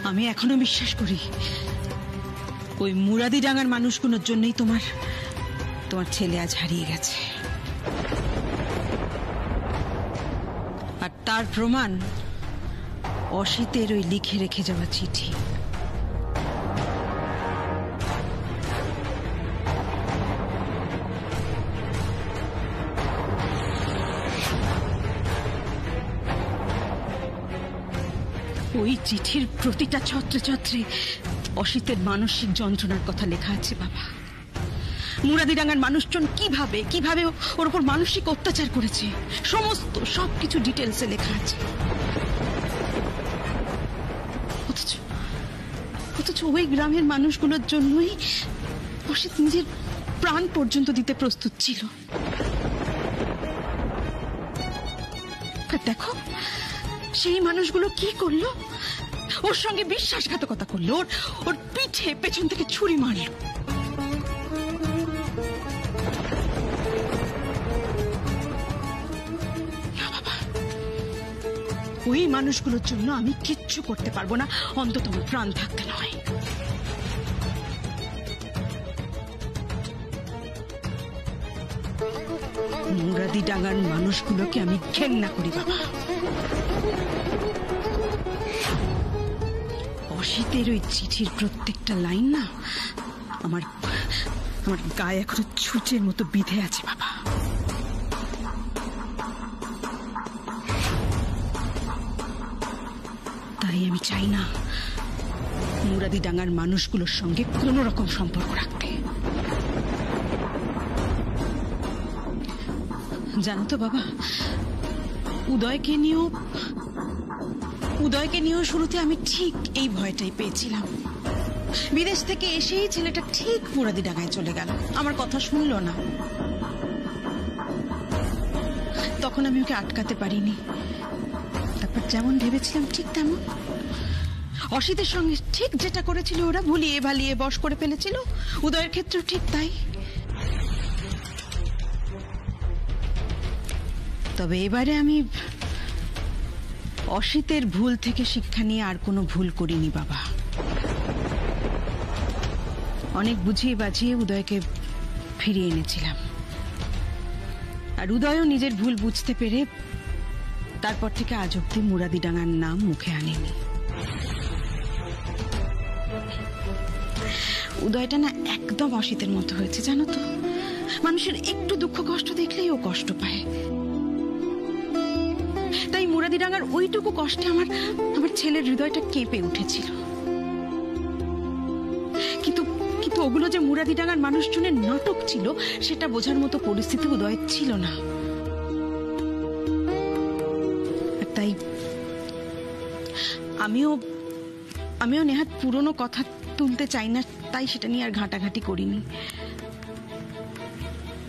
আমি এখনো বিশ্বাস করি ওই মুরাদিডাঙ্গার মানুষগুলোর জন্যই তোমার ছেলে আজ হারিয়ে গেছে। আর তার প্রমাণ অসিতের ওই লিখে রেখে যাওয়া চিঠি। ওই চিঠির প্রতিটা ছত্রে ছত্রে অসিতের মানসিক যন্ত্রণার কথা লেখা আছে বাবা। মুরাদিডাঙ্গার মানুষজন কিভাবে কিভাবে ওর উপর মানসিক অত্যাচার করেছে সমস্ত সবকিছু ডিটেলসে লেখা আছে। অথচ ওই গ্রামের মানুষগুলোর জন্যই অসিত নিজের প্রাণ পর্যন্ত দিতে প্রস্তুত ছিল। দেখো সেই মানুষগুলো কি করলো, ওর সঙ্গে বিশ্বাসঘাতকতা করলো, ওর পিঠে পেছন থেকে ছুরি মারলো। না বাবা, ওই মানুষগুলোর জন্য আমি কিচ্ছু করতে পারবো না, অন্তত আমার প্রাণ থাকতে নয়। মুরাদিডাঙ্গার মানুষগুলোকে আমি ঘেন্না করি বাবা। অসিতের ওই চিঠির প্রত্যেকটা লাইন না আমার গায়ে এখনো ছুঁচের মতো বিঁধে আছে বাবা। তাই আমি চাই না মুরাদিডাঙ্গার মানুষগুলোর সঙ্গে কোনো রকম সম্পর্ক রাখতে। জানো তো বাবা, উদয়কে নিয়েও শুরুতে আমি ঠিক এই ভয়টাই পেয়েছিলাম। বিদেশ থেকে এসেই ছেলেটা ঠিক মুরাদিডাঙ্গায় চলে গেল, আমার কথা শুনলো না। তখন আমি ওকে আটকাতে পারিনি। তারপর যেমন ভেবেছিলাম ঠিক তেমন অসিতের সঙ্গে ঠিক যেটা করেছিল ওরা ভুলিয়ে ভালিয়ে বশ করে ফেলেছিল, উদয়ের ক্ষেত্রেও ঠিক তাই। তবে এবারে আমি অসিতের ভুল থেকে শিক্ষা নিয়ে আর কোনো ভুল করিনি বাবা। অনেক বুঝিয়ে বাজিয়ে উদয়কে ফিরিয়ে এনেছিলাম, আর উদয়ও নিজের ভুল বুঝতে পেরে তারপর থেকে আজ অব্দি মুরাদিডাঙ্গার নাম মুখে আনেনি। উদয়টা না একদম অসিতের মতো হয়েছে জানো তো, মানুষের একটু দুঃখ কষ্ট দেখলেই ও কষ্ট পায়। তাই মুরাদিডাঙ্গার ওইটুকু কষ্টে আমার ছেলের হৃদয়টা কেঁপে উঠেছিল। কিন্তু ওগুলো যে মুরাদিডাঙ্গার মানুষজনের নাটক ছিল সেটা বোঝার মতো পরিস্থিতি উদয় ছিল না। তাই আমিও নেহাত পুরনো কথা তুলতে চাই না, তাই সেটা নিয়ে আর ঘাটাঘাটি করিনি।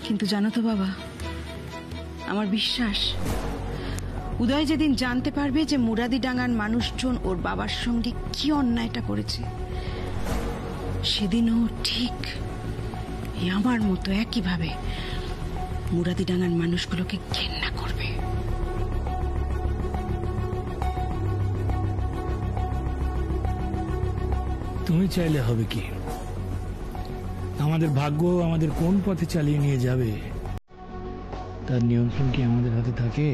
কিন্তু জানো তো বাবা, আমার বিশ্বাস উদয় যেদিন জানতে পারবে যে মুরাদিডাঙ্গার মানুষজন ওর বাবার সঙ্গে কি অন্যায়টা করেছে, সেদিনও ঠিক আমার মতো একইভাবে মুরাদিডাঙ্গার মানুষগুলোকে ঘেন্না করবে। তুমি চাইলে হবে কি, আমাদের ভাগ্য আমাদের কোন পথে চালিয়ে নিয়ে যাবে তার নিয়ন্ত্রণ কি আমাদের হাতে থাকে?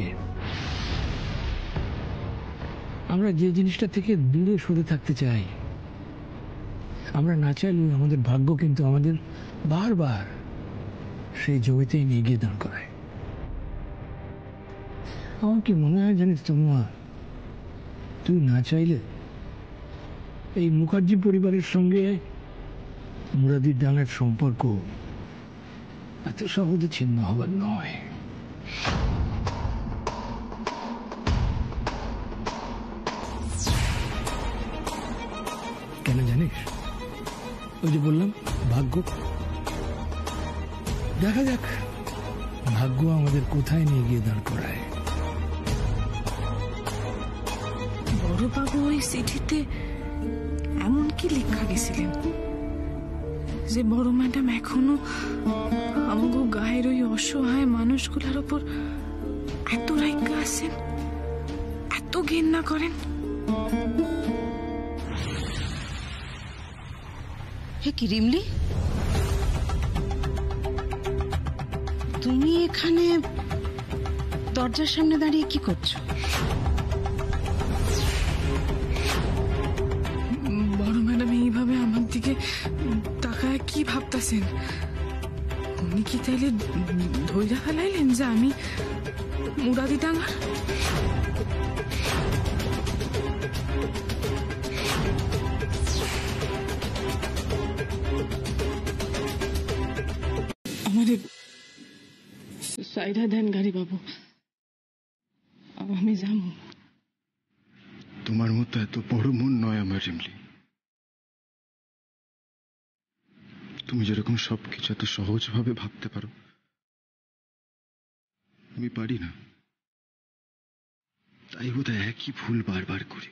আমরা যে জিনিসটা থেকে দূরে সরে থাকতে চাই, আমরা না চাইলেও আমাদের ভাগ্য কিন্তু আমাদের বারবার সেই জমিতেই নিয়ে গিয়ে দাঁড় করায়। আমার কি মনে হয় জানিস তোমার, তুই না চাইলে এই মুখার্জি পরিবারের সঙ্গে মুরাদিডাঙ্গার সম্পর্ক এত সহজে ছিন্ন হবার নয়। কেন জানিস? ওই যে বললাম ভাগ্য। দেখা যাক ভাগ্য আমাদের কোথায় নিয়ে গিয়ে দাঁড় করায়। বড়বাবু ওই চিঠিতে এমন কি লেখা গেছিলেন যে বড় ম্যাডাম এখনো আমাকে গায়ের ওই অসহায় মানুষগুলোর উপর এত রাইগা আছেন, এত ঘেন্না করেন? হে কি রিমলি, তুমি এখানে দরজার সামনে দাঁড়িয়ে কি করছো? বড় ম্যাডাম এইভাবে আমার দিকে তাকায় কি ভাবতেছেন? উনি কি তাইলে ধৈর্য ফেলাইলেন যে আমি মুরাদি ডাঙ্গার? আমারে সাইডা দেন গাড়ি বাবু, আমি যাবো। তোমার মতো এত বড় মন নয় আমার রিমলি। তুমি যেরকম সবকিছু এত সহজভাবে ভাবতে পারো, আমি পারি না। তাই বোধহয় একই ভুল বারবার করি।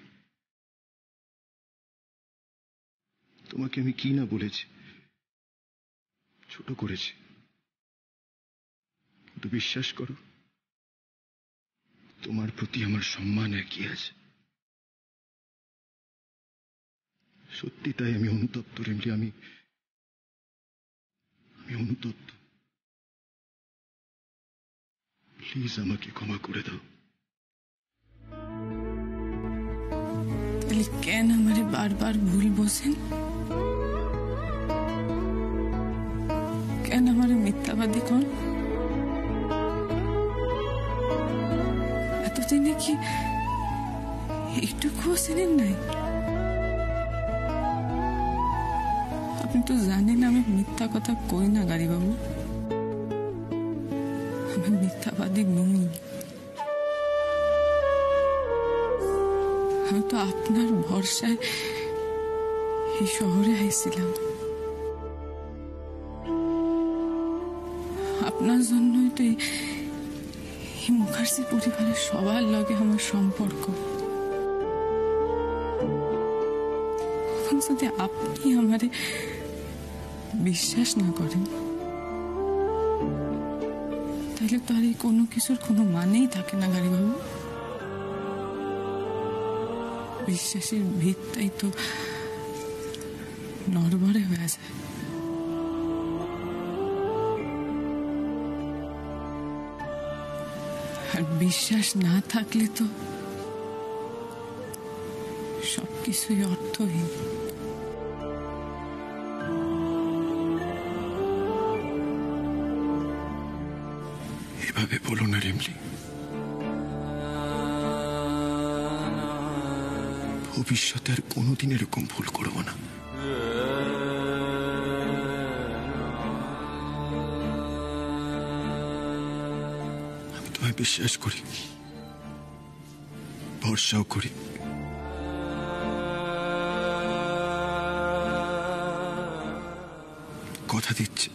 তোমাকে আমি কি না বলেছি, ছোট করেছি, কিন্তু বিশ্বাস করো, তোমার প্রতি আমার সম্মান একই আছে। সত্যি তাই আমি অনুতপ্ত রিমলি, আমি অনুতপ্ত। প্লিজ আমাকে ক্ষমা করে দাও। তাহলে কেন আমারে বারবার ভুল বোঝেন? কেন আমারে মিথ্যাবাদী কন? এতদিনে কি একটুকুও চেনেন নাই? আপনি তো জানেন আমি মিথ্যা কথা কই না গাড়ি বাবু, আমি মিথ্যাবাদী নই। আমি তো আপনার ভরসায় এই শহরে আইছিলাম, আপনার জন্যই তো এই মুখার্জি পরিবারের সবার লগে আমার সম্পর্ক। যদি আপনি আমারে বিশ্বাস না করেন, তাহলে তো আর এই কোনো কিছুর কোনো মানেই থাকে না গাড়ি বাবু। বিশ্বাসের ভিতটাই তো নড়বড়ে হয়ে যায়। আর বিশ্বাস না থাকলে তো সবকিছুই অর্থহীন। এভাবে বলো না রিমলি, ভবিষ্যতে আর কোনোদিন এরকম ভুল করব না। আমি তোমায় বিশ্বাস করি, ভরসাও করি। কথা দিচ্ছি,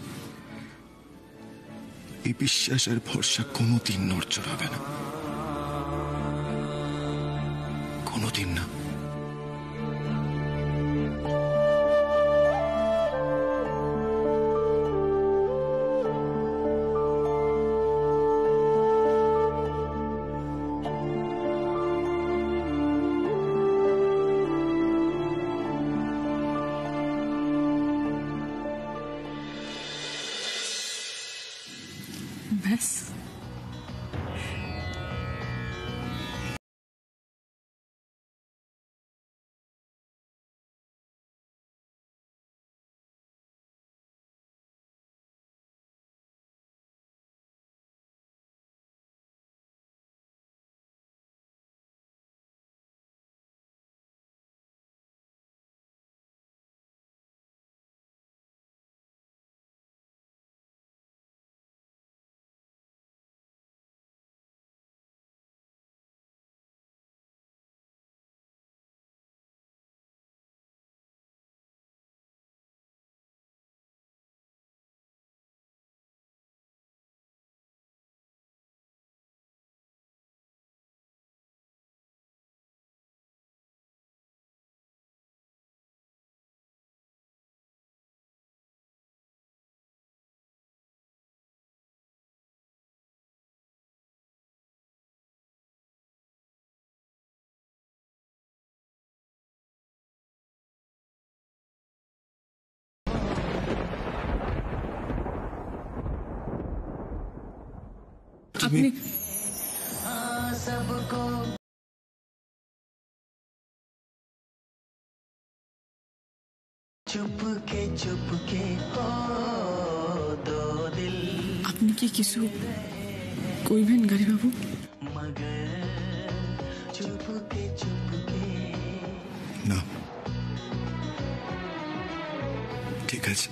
এই বিশ্বাস আর ভরসা কোনোদিন নড়চড় হবে না, কোনোদিন না। ব্যাস। আপনি আপনি কি কিছু কইবেন গাড়ি বাবু? না, ঠিক আছে।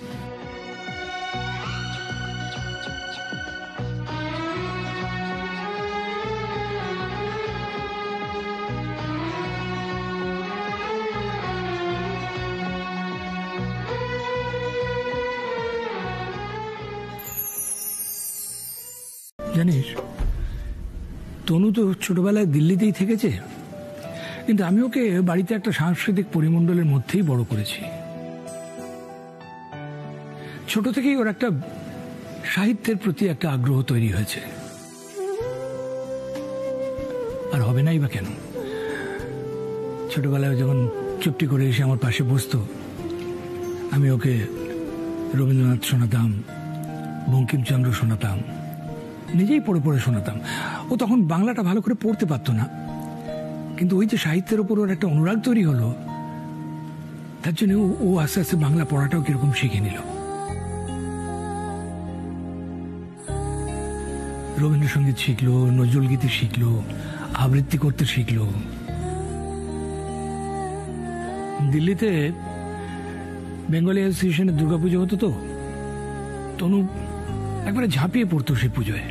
জানিস, তনু তো ছোটবেলায় দিল্লিতেই থেকেছে, কিন্তু আমি ওকে বাড়িতে একটা সাংস্কৃতিক পরিমণ্ডলের মধ্যেই বড় করেছি। ছোট থেকেই ওর একটা সাহিত্যের প্রতি একটা আগ্রহ তৈরি হয়েছে। আর হবে নাই বা কেন? ছোটবেলায় যখন চুপটি করে এসে আমার পাশে বসতো, আমি ওকে রবীন্দ্রনাথ শোনাতাম, বঙ্কিমচন্দ্র শোনাতাম, নিজেই পড়ে পড়ে শোনাতাম। ও তখন বাংলাটা ভালো করে পড়তে পারতো না, কিন্তু ওই যে সাহিত্যের উপর ওর একটা অনুরাগ তৈরি হলো, তার জন্য ও আস্তে আস্তে বাংলা পড়াটাও কিরকম শিখে নিল। রবীন্দ্রসঙ্গীত শিখলো, নজরুল গীতি শিখলো, আবৃত্তি করতে শিখলো। দিল্লিতে বেঙ্গলি অ্যাসোসিয়েশনের দুর্গাপুজো হতো, তো তনু একবারে ঝাঁপিয়ে পড়তো সেই পুজোয়।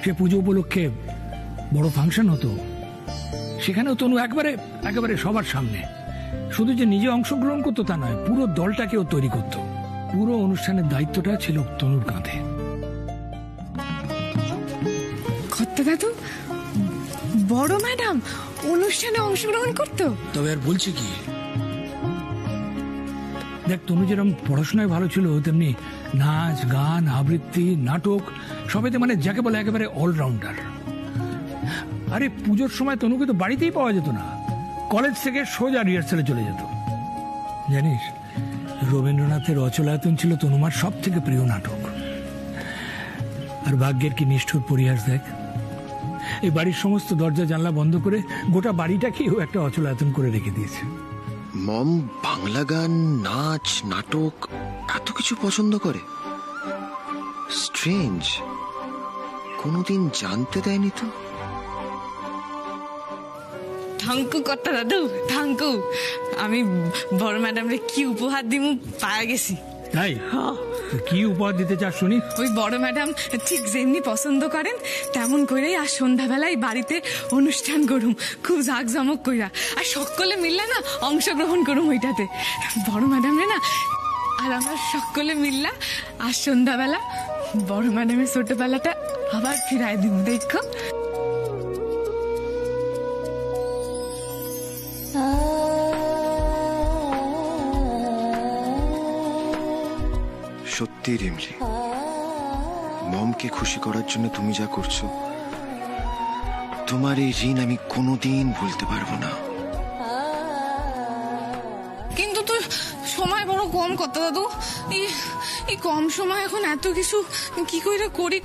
সে পুজো উপলক্ষে বড় ফাংশন হতো, সেখানেও তনু একেবারে সবার সামনে শুধু যে নিজে অংশগ্রহণ করতো তা নয়, পুরো দলটাকেও তৈরি করত। পুরো অনুষ্ঠানের দায়িত্বটা ছিল তনুর কাঁধে। কর্তা দাদু, বড় ম্যাডাম অনুষ্ঠানে অংশগ্রহণ করতো? তবে আর বলছি কি, দেখ, তনু যেরকম পড়াশোনায় ভালো ছিল, তেমনি নাচ, গান, আবৃত্তি, নাটক সবেতে মানে যাকে বলে একেবারে অলরাউন্ডার। আরে পুজোর সময় তনুকে তো বাড়িতেই পাওয়া যেত না, কলেজ থেকে সোজা রিহার্সালে চলে যেত। জানিস, রবীন্দ্রনাথের অচলায়তন ছিল তনুমার সব থেকে প্রিয় নাটক। আর ভাগ্যের কি নিষ্ঠুর পরিহাস দেখ, এই বাড়ির সমস্ত দরজা জানলা বন্ধ করে গোটা বাড়িটাকেও একটা অচলায়তন করে রেখে দিয়েছে। মম বাংলা গান, নাচ, নাটক এত কিছু পছন্দ করে? স্ট্রেঞ্জ, কোনোদিন জানতে দেয়নি তো। থ্যাংকু কর্তা দাদু, থ্যাংকু। আমি বড় ম্যাডামরে কি উপহার দিমু পায়া গেছি। তাই কি উপহার দিতে চাস শুনি? ওই বড় ম্যাডাম ঠিক যেমনি পছন্দ করেন তেমন করেই আর সন্ধ্যাবেলায় বাড়িতে অনুষ্ঠান করুম, খুব জাঁকজমক কইরা, আর সকলে মিললে না অংশগ্রহণ করুম ওইটাতে। বড় ম্যাডামরে না আর আমরা সকলে মিললা আর সন্ধ্যাবেলা বড় ম্যাডামের ছোটবেলাটা আবার ফিরায় দিন, দেখো। সত্যি রিমলি, মমকে খুশি করার জন্য তুমি যা করছো, তোমার এই ঋণ আমি কোনোদিন ভুলতে পারবো না। কিন্তু তো সময় বড় কম কর্তা দাদু, এই কম সময় এখন এত কিছু কি করে করি?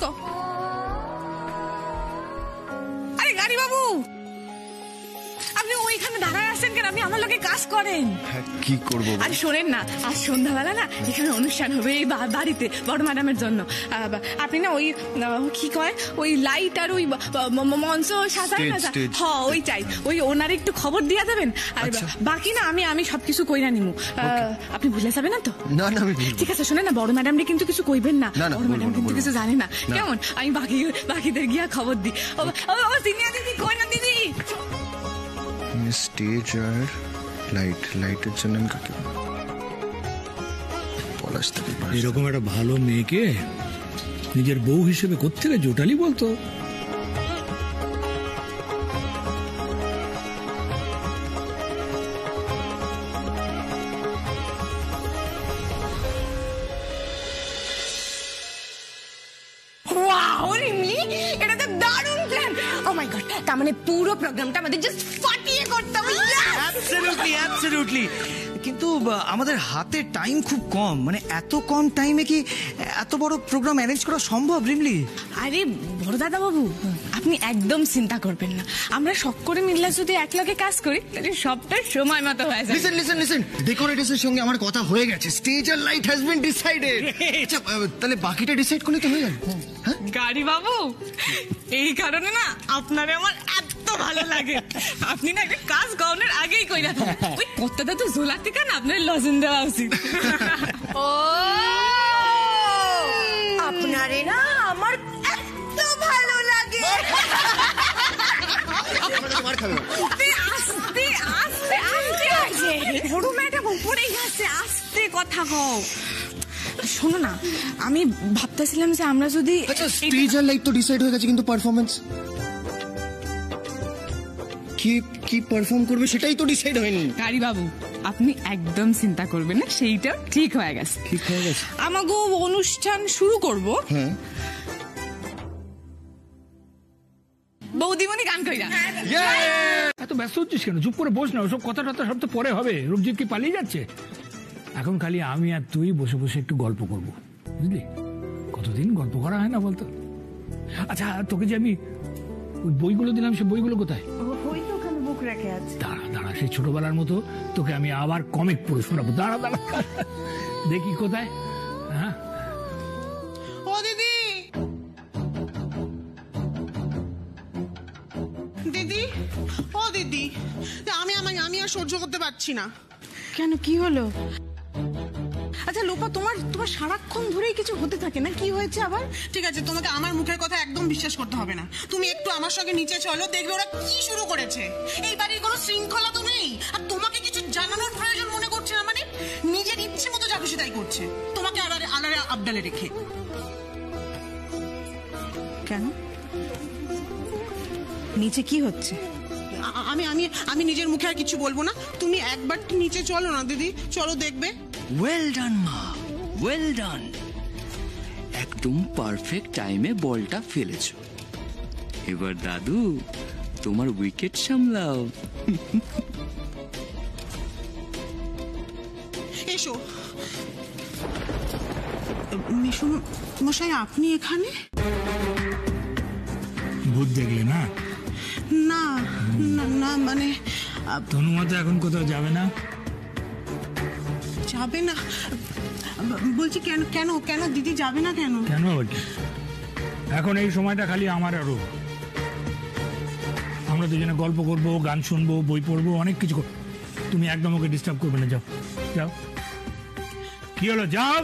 আরে গাড়ি বাবু, আপনি ওইখানে দাঁড়ায় আছেন কেন? আপনি আমার লোকে কাজ করেন। কি করবো? আরে শোনেন না, আজ সন্ধ্যাবেলা না এখানে অনুষ্ঠান হবে এই বাড়িতে বড় ম্যাডামের জন্য। আপনি না ওই কি কয়, ওই লাইট আর ওই মঞ্চ সাজায় না, ওই চাই, ওই ওনার একটু খবর দিয়ে দেবেন। আর বাকি না আমি সবকিছু কইরা নিমু, আপনি ভুলে যাবেন না তো? না না, আমি ঠিক আছে। শোনেন না, বড় ম্যাডামরে কিন্তু কিছু কইবেন না, বড় ম্যাডাম কিন্তু কিছু জানে না, কেমন? আমি বাকিদের গিয়া খবর দিই। ও সিনিয়া দিদি, কই না দিদি? স্টেজ আর লাইটের জন্য আমি কাকে পলাশ থেকে এরকম একটা ভালো মেয়েকে নিজের বউ হিসেবে কোত্থেকে জোটালি বলতো? এটা তো দারুণ প্ল্যান। ও মাই গড, তার মানে পুরো প্রোগ্রামটা আমাদের জাস্ট ফাটিয়ে করতে হবে। Absolutely, absolutely. কিন্তু আমাদের হাতে টাইম খুব কম, মানে এত কম টাইমে কি এত বড় প্রোগ্রাম অ্যারেঞ্জ করা সম্ভব রিমলি? আরে বড় দাদা বাবু, আপনি একদম চিন্তা করবেন না। আমরা সকলে মিলে যদি একলগে কাজ করি তাহলে সবটা সময় মতো হয়ে যাবে। লিসেন, ডেকোরেটরসের সঙ্গে আমার কথা হয়ে গেছে। স্টেজ আর লাইট হ্যাজ বিন ডিসাইডেড। আচ্ছা, তাহলে বাকিটা ডিসাইড করলে তো হয়ে যাবে। হ্যাঁ গাড়ি বাবু, এই কারণে না আপনারে আমার এত ভালো লাগে। আপনি না একটা কাজ গওনের আগেই কইরা থাকেন। ওই কতটা তো ঝোলা থেকে না আপনার লজেন দেওয়া উচিত। ও আপনারে না আমার এত ভালো লাগে। আস্তে আস্তে আস্তে আস্তে বড় ম্যাডাম উপরেই আছে, আস্তে কথা কও। শোনো না, আমি ভাবতেছিলাম যে আমরা যদি আচ্ছা, স্টেজ আর লাইট তো ডিসাইড হয়ে গেছে, কিন্তু পারফরমেন্স কি পারফর্ম করবে সেটাই তো ডিসাইড হয়নি। গাড়ি বাবু, আপনি একদম চিন্তা করবেন না, সেইটাও ঠিক হয়ে গেছে। আমাগো অনুষ্ঠান শুরু করব। হ্যাঁ, বৌদিমণি গান কইরা। এত ব্যস্ত হচ্ছিস কেন? চুপ করে বস না, ওসব কথা টথা সব তো পরে হবে। রূপজিৎ কি পালিয়ে যাচ্ছে? এখন খালি আমি আর তুই বসে বসে একটু গল্প করব, বুঝলি? কতদিন গল্প করা হয় না বলতো? আচ্ছা, তোকে যে আমি ওই বইগুলো দিলাম, সে বইগুলো কোথায়? দাঁড়া, সেই ছোটবেলার মতো তোকে আমি আবার কমিক পড়ে শোনাবো। দাঁড়া দেখি কোথায়। হ্যাঁ, ও দিদি, ও দিদি, আমি আর সহ্য করতে পারছি না। কেন, কি হলো? আচ্ছা লোপা, তোমার সারাক্ষণ ধরেই কিছু হতে থাকে না, কি হয়েছে আবার? ঠিক আছে, তোমাকে আমার মুখের কথা একদম বিশ্বাস করতে হবে না। তুমি একটু আমার সঙ্গে নিচে চলো, দেখবে ওরা কি শুরু করেছে। এই বাড়ির কোনো শৃঙ্খলা তো নেই, আর তোমাকে কিছু জানানোর প্রয়োজন মনে করছে না, মানে নিজের ইচ্ছে মতো যা খুশি তাই করছে, তোমাকে আলারে আবডালে রেখে। কেন, নিচে কি হচ্ছে? আমি নিজের মুখে আর কিছু বলবো না। তুমি একবার নিচে চলো না দিদি, চলো দেখবে। ওয়েল ডান মা, ওয়েল ডান। একদম পারফেক্ট টাইমে বলটা ফেলেছো। এবার দাদু তোমার উইকেট সামলাও। এসো। মিশু মশাই, আপনি এখানে? ভূত দেখলে না? না না, মানে তনুমা তো এখন কোথাও যাবে না? যাবে না বলছি। কেন কেন কেন দিদি যাবে না কেন? কেন বলছি, এখন এই সময়টা খালি আমার আরো। আমরা দুজনে গল্প করবো, গান শুনবো, বই পড়বো, অনেক কিছু করবো। তুমি একদম ওকে ডিস্টার্ব করবে না। যাও যাও। কি হলো, যাও।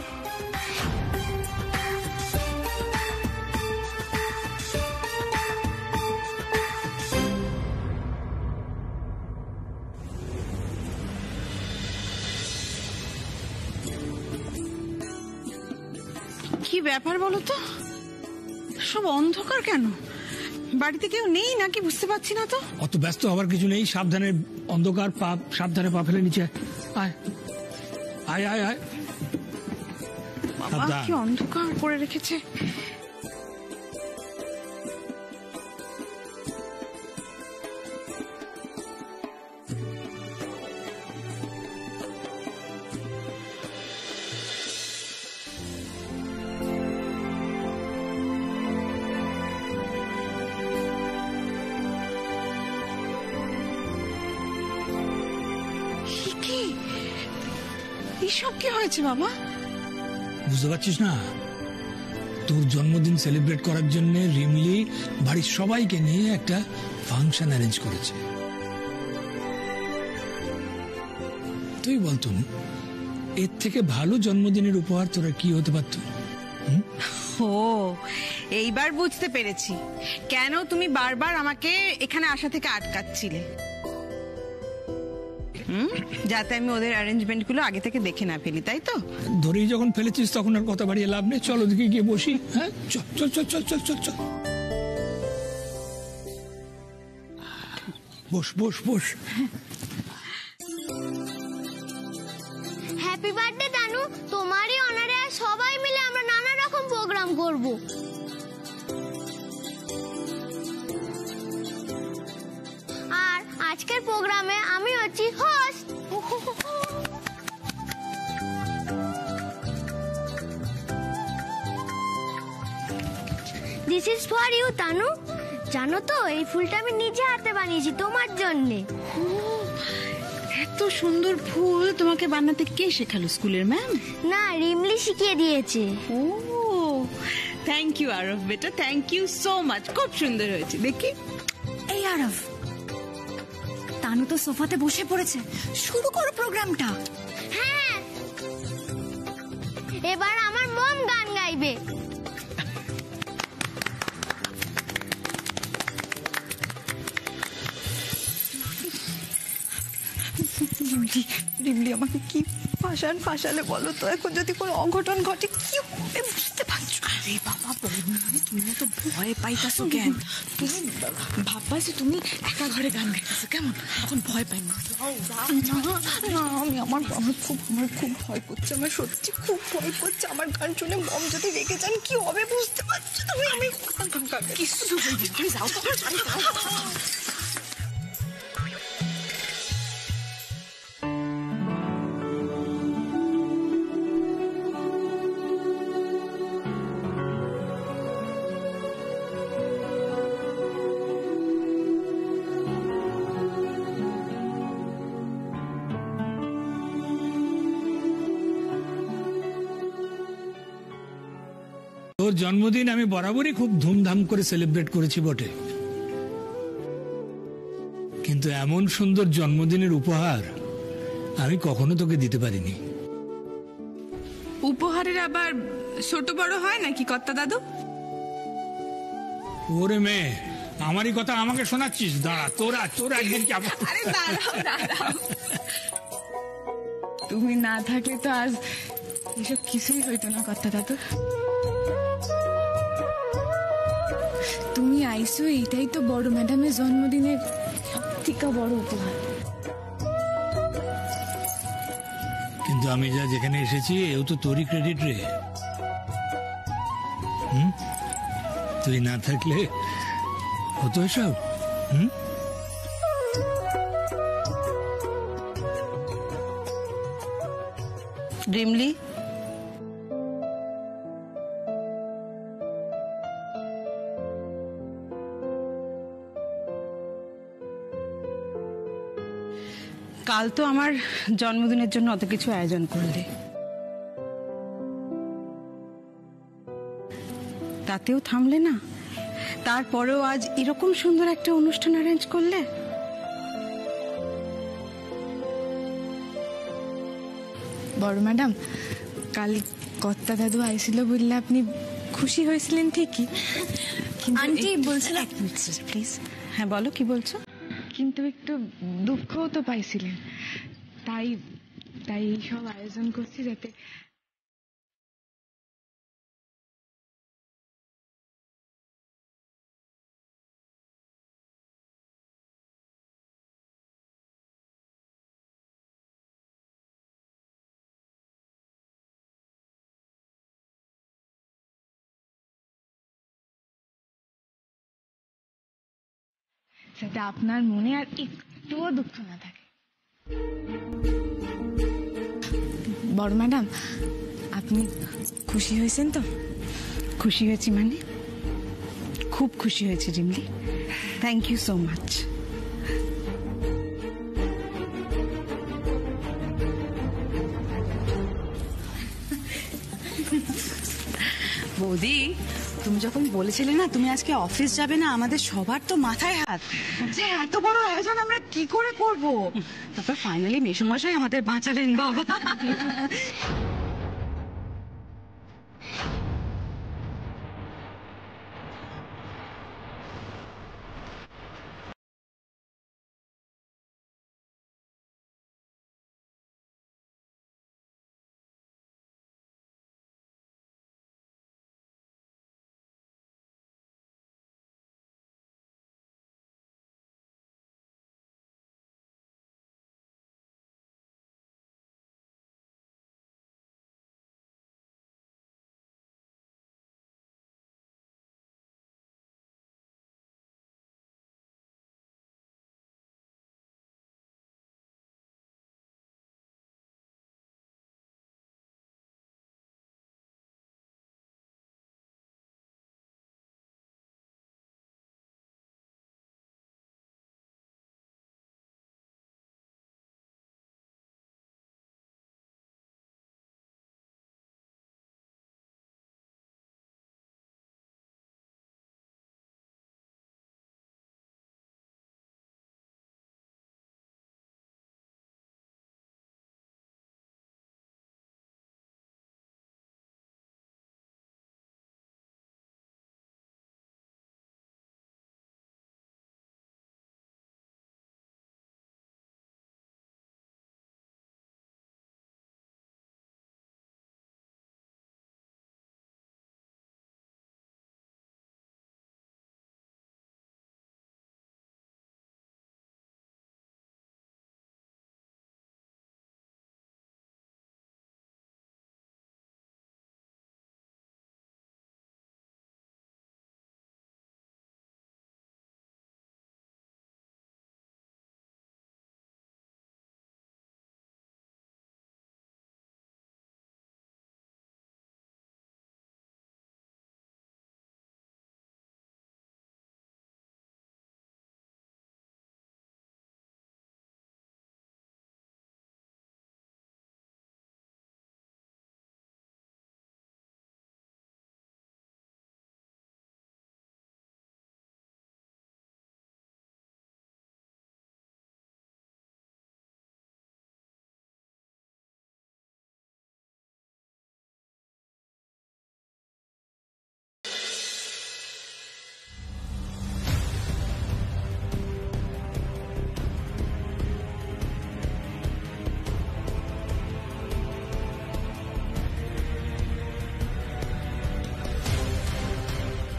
কি ব্যাপার বলো তো, সব অন্ধকার কেন? বাড়িতে কেউ নেই নাকি বুঝতে পারছি না তো। অত ব্যস্ত হবার কিছু নেই। সাবধানে, অন্ধকার, সাবধানে পা ফেলে নিচে আয় আয় আয় আয়। বাবা, কি অন্ধকার করে রেখেছে। এসব কি হয়েছে বাবা? বুঝতে পারছিস না? তোর জন্মদিন সেলিব্রেট করার জন্য রিমলি বাড়ির সবাইকে নিয়ে একটা ফাংশন অ্যারেঞ্জ করেছে। তুই বলতো, এর থেকে ভালো জন্মদিনের উপহার তোরা কি হতে পারত? ও, এইবার বুঝতে পেরেছি কেন তুমি বারবার আমাকে এখানে আসা থেকে আটকাচ্ছিলে। যাতে আমি ওদের অ্যারেঞ্জমেন্ট গুলো আগে থেকে দেখে না ফেলি, তাই তো? ধরেই যখন ফেলেছিস তখন আর কথা বাড়িয়ে লাভ নেই। চল ওদিকে গিয়ে বসি। হ্যাঁ, চল চল চল চল চল চল চল। বস বস বস। হ্যাপি বার্থডে দানু, তোমারই অনারে আর সবাই মিলে আমরা নানা রকম প্রোগ্রাম করব। আর আজকের প্রোগ্রামে আমি হচ্ছি host. This is for you Tanu. জানো তো এই ফুলটা আমি নিজে হাতে বানিয়েছি তোমার জন্যে। এত সুন্দর ফুল তোমাকে বানাতে কে শেখালো? স্কুলের ম্যাম? না, রিমলি শিখিয়ে দিয়েছে। ও থ্যাংক ইউ আরব বেটা, থ্যাংক ইউ সো মাচ। খুব সুন্দর হয়েছে দেখি। এই আরব, তানু তো সোফাতে বসে পড়েছে, শুরু করো প্রোগ্রামটা। হ্যাঁ, এবার আমার মম গান গাইবে। রিমলি আমাকে কি ফাঁসালে বলো তো? এখন যদি কোনো অঘটন ঘটে কি হবে বুঝতে পারছো? আরে বাবা বলুন, তুমি তো ভয় পাইতাছো কেন? তুমি ভাববাছি তুমি একা ঘরে গান গাইতেছো, কেমন? এখন ভয় পাই না। আমার খুব ভয় করছে, আমার সত্যি খুব ভয় করছে। আমার গান শুনে মম যদি রেগে যান কি হবে বুঝতে পারছো তুমি? আমি কিছু বলবি, তুমি যাও। তোর জন্মদিন আমি বরাবরই খুব ধুমধাম করে সেলিব্রেট করেছি বটে, কিন্তু এমন সুন্দর জন্মদিনের উপহার আমি কখনো তোকে দিতে পারিনি। উপহারের আবার ছোট বড় হয় নাকি কর্তা দাদু? ওরে মেয়ে, আমারই কথা আমাকে শোনাচ্ছিস? দাঁড়া, তোরা একদিন কি আরে দাঁড়াও, তুমি না থাকলে তো আজ এসব কিছুই হইতো না কর্তা দাদু। তুমি আইসো, এইটাই তো বড় ম্যাডামের জন্মদিনের সবথেকে বড় উপহার। কিন্তু আমি যা যেখানে এসেছি এও তো তোরই ক্রেডিট রে। তুই না থাকলে হতো এসব। রিমলি, কাল তো আমার জন্মদিনের জন্য অত কিছু আয়োজন করলে, তাতেও থামলে না। তারপরেও আজ এরকম সুন্দর একটা অনুষ্ঠান অ্যারেঞ্জ করলে। বড় ম্যাডাম, কাল কর্তা দাদু আইছিল বললে আপনি খুশি হয়েছিলেন ঠিকই, আন্টি বলছিলাম প্লিজ। হ্যাঁ বলো, কি বলছো? কিন্তু একটু দুঃখও তো পাইছিলেন, তাই সব আয়োজন করছি যাতে আপনার মনে আর একটুও দুঃখ না থাকে। বড় ম্যাডাম, আপনি খুশি হয়েছেন তো? খুশি হয়েছি মানে খুব খুশি হয়েছে Rimli, thank you so much. বৌদি, তুমি যখন বলেছিলে না তুমি আজকে অফিস যাবে না, আমাদের সবার তো মাথায় হাত যে এত বড় আয়োজন আমরা কি করে করব। তারপর ফাইনালি মেসোমশাই আমাদের বাঁচালেন বাবা।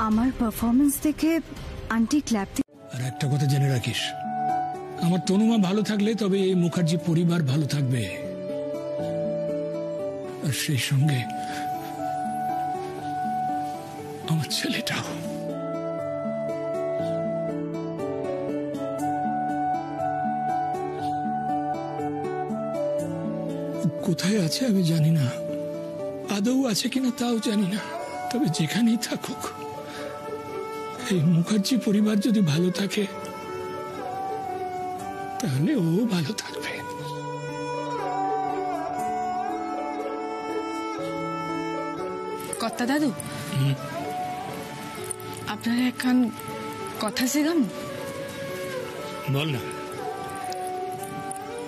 আমার পারফরমেন্স দেখে আন্টি ক্ল্যাপ আর একটা কথা জেনে রাখিস, আমার তনুমা ভালো থাকলে তবে এই মুখার্জি পরিবার ভালো থাকবে, আর সেই সঙ্গে আমার ছেলেটাও। কোথায় আছে আমি জানি না, আদৌ আছে কিনা তাও জানি না, তবে যেখানেই থাকুক এই মুখার্জি পরিবার যদি ভালো থাকে তাহলে ও ভালো থাকবে। কর্তা দাদু, আপনার একখান কথা শিখাম। বল না।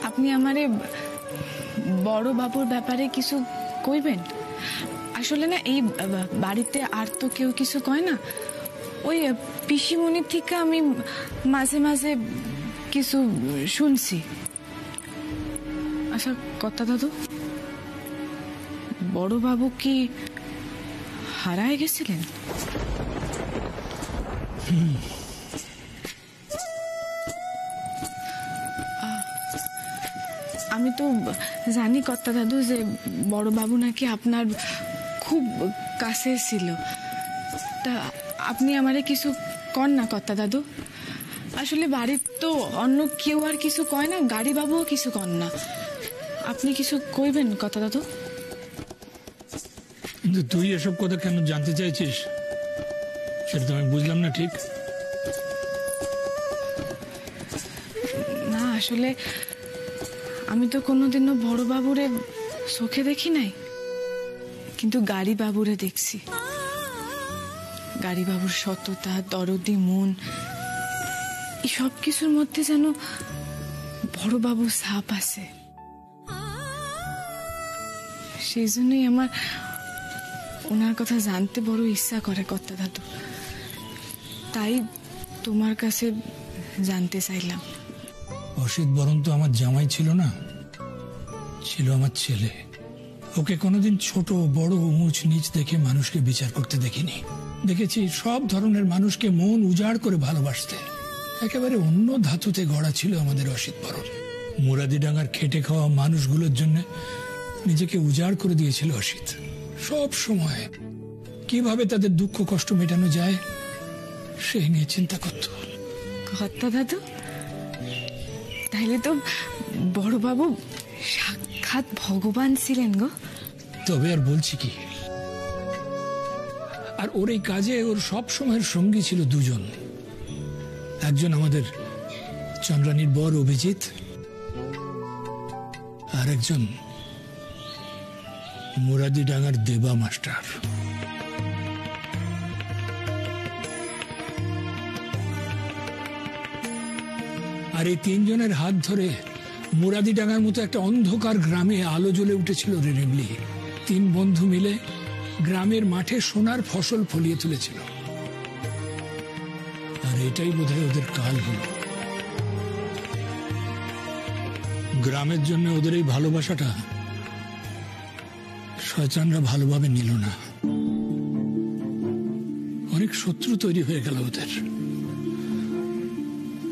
আপনি আমারে বড় বাবুর ব্যাপারে কিছু কইবেন? আসলে না এই বাড়িতে আর তো কেউ কিছু কয় না, ওই পিসিমণির থেকে আমি মাঝে মাঝে কিছু শুনছি। আচ্ছা কর্তা দাদু, বড় বাবু কি হারায় গেছিলেন? আমি তো জানি কর্তা দাদু যে বড় বাবু নাকি আপনার খুব কাছে ছিল, তা আপনি আমারে কিছু কন না কর্তা দাদু। আসলে বাড়ির তো অন্য কেউ আর কিছু কয় না, গাড়ি বাবুও কিছু কন না, আপনি কিছু কইবেন কর্তা দাদু? কিন্তু তুই এসব কথা কেন জানতে চাইছিস সেটা তো আমি বুঝলাম না ঠিক। না আসলে আমি তো কোনোদিনও বড় বাবুরে চোখে দেখি নাই, কিন্তু গাড়ি বাবুরে দেখছি। গাড়ি বাবুর সততা, দরদি মন, এই সব কিছুর মধ্যে যেন বড় বাবুর ছাপ আছে। সেই জন্যই আমার ওনার কথা জানতে বড় ইচ্ছা করে কর্তা দাদু, তাই তোমার কাছে জানতে চাইলাম। অসিত বরং তো আমার জামাই ছিল না, ছিল আমার ছেলে। ওকে কোনোদিন ছোট বড় উঁচ নিচ দেখে মানুষকে বিচার করতে দেখিনি। দেখেছি সব ধরনের মানুষকে মন উজাড় করে ভালোবাসতে। একেবারে অন্য ধাতুতে গড়া ছিল আমাদের অসিত বরণ। মুরাদিডাঙ্গার খেটে খাওয়া মানুষগুলোর জন্য নিজেকে উজাড় করে দিয়েছিল অসিত। সব সময় কিভাবে তাদের দুঃখ কষ্ট মেটানো যায় সেই নিয়ে চিন্তা করত। কর্তা দাদু, তাইলে তো বড় বাবু সাক্ষাৎ ভগবান ছিলেন গো। তবে আর বলছি কি, আর ওর এই কাজে ওর সব সময়ের সঙ্গী ছিল দুজন। একজন আমাদের চন্দ্রানীর বর অভিজিৎ, আর একজন মুরাদিডাঙ্গার দেবা মাস্টার। আর এই তিনজনের হাত ধরে মুরাদিডাঙ্গার মতো একটা অন্ধকার গ্রামে আলো জ্বলে উঠেছিল রেনেবলি। তিন বন্ধু মিলে গ্রামের মাঠে সোনার ফসল ফলিয়ে তুলেছিল। আর এটাই বোধহয় ওদের কাল হলো। গ্রামের জন্য ওদের এই ভালোবাসাটা শয়তানরা ভালোভাবে নিল না। অনেক শত্রু তৈরি হয়ে গেল ওদের।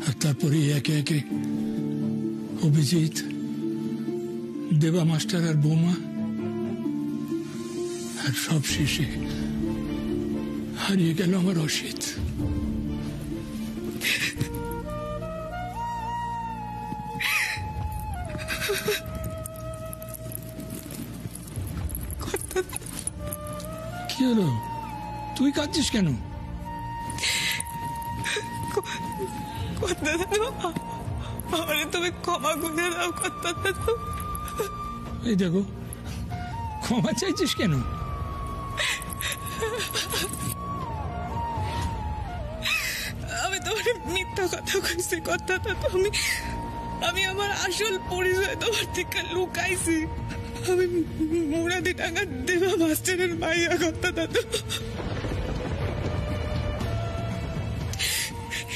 আর তারপরে একে একে অভিজিৎ, দেবা মাস্টার আর বৌমা, আর সব শেষে হারিয়ে গেল আমার অসিত। কি হলো, তুই কাঁদছিস কেন? তুমি ক্ষমা করে দাও কর্তা দাদু। এই দেখো, ক্ষমা চাইছিস কেন? আমি তোমার মিথ্যা কথা কইছি কর্তা দাদু। আমি আমার আসল পরিচয় তোমার থেকে লুকাইছি। আমি মুরাদিডাঙ্গার দেবা মাস্টারের মাইয়া কর্তা দাদু।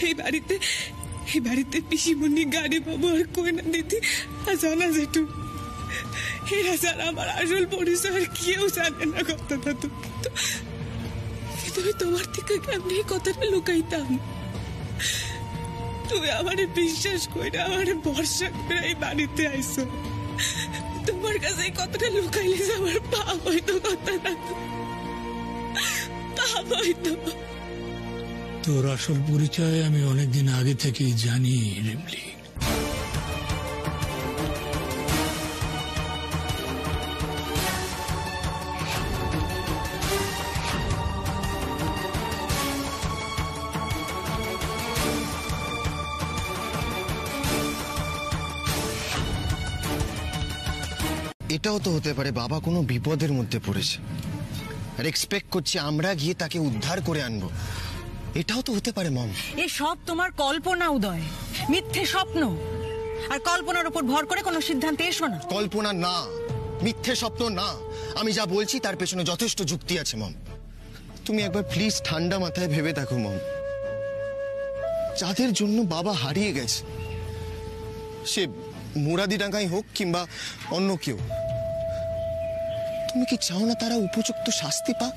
এই বাড়িতে পিসিমণি, গাড়ি বাবু আর কইনা দিদি আর জানা যেটু, এরা ছাড়া আমার আসল পরিচয় আর কেউ জানে না কর্তা দাদু। তুমি তোমার থেকে কেমনি এই কথাটা লুকাইতাম? তুমি আমারে বিশ্বাস করে আমারে ভরসা করে এই বাড়িতে আইসো, তোমার কাছে এই কথাটা লুকাইলে যে আমার পাপ হইতো, কথা না পাপ হইতো। তোর আসল পরিচয় আমি অনেকদিন আগে থেকেই জানি রিমলি। এটাও তো হতে পারে বাবা কোনো বিপদের মধ্যে পড়েছে আর এক্সপেক্ট করছে আমরা গিয়ে তাকে উদ্ধার করে আনবো। এটাও তো হতে পারে মম। এ সব তোমার কল্পনা উদয়, মিথ্যে স্বপ্ন। আর কল্পনার উপর ভর করে কোনো সিদ্ধান্তে এসো না। কল্পনা না, মিথ্যে স্বপ্ন না, আমি যা বলছি তার পেছনে যথেষ্ট যুক্তি আছে মম। তুমি একবার প্লিজ ঠান্ডা মাথায় ভেবে দেখো মম, যাদের জন্য বাবা হারিয়ে গেছে, সে মুরাদিডাঙ্গাই হোক কিংবা অন্য কেউ, তুমি কি চাও না তারা উপযুক্ত শাস্তি পাক?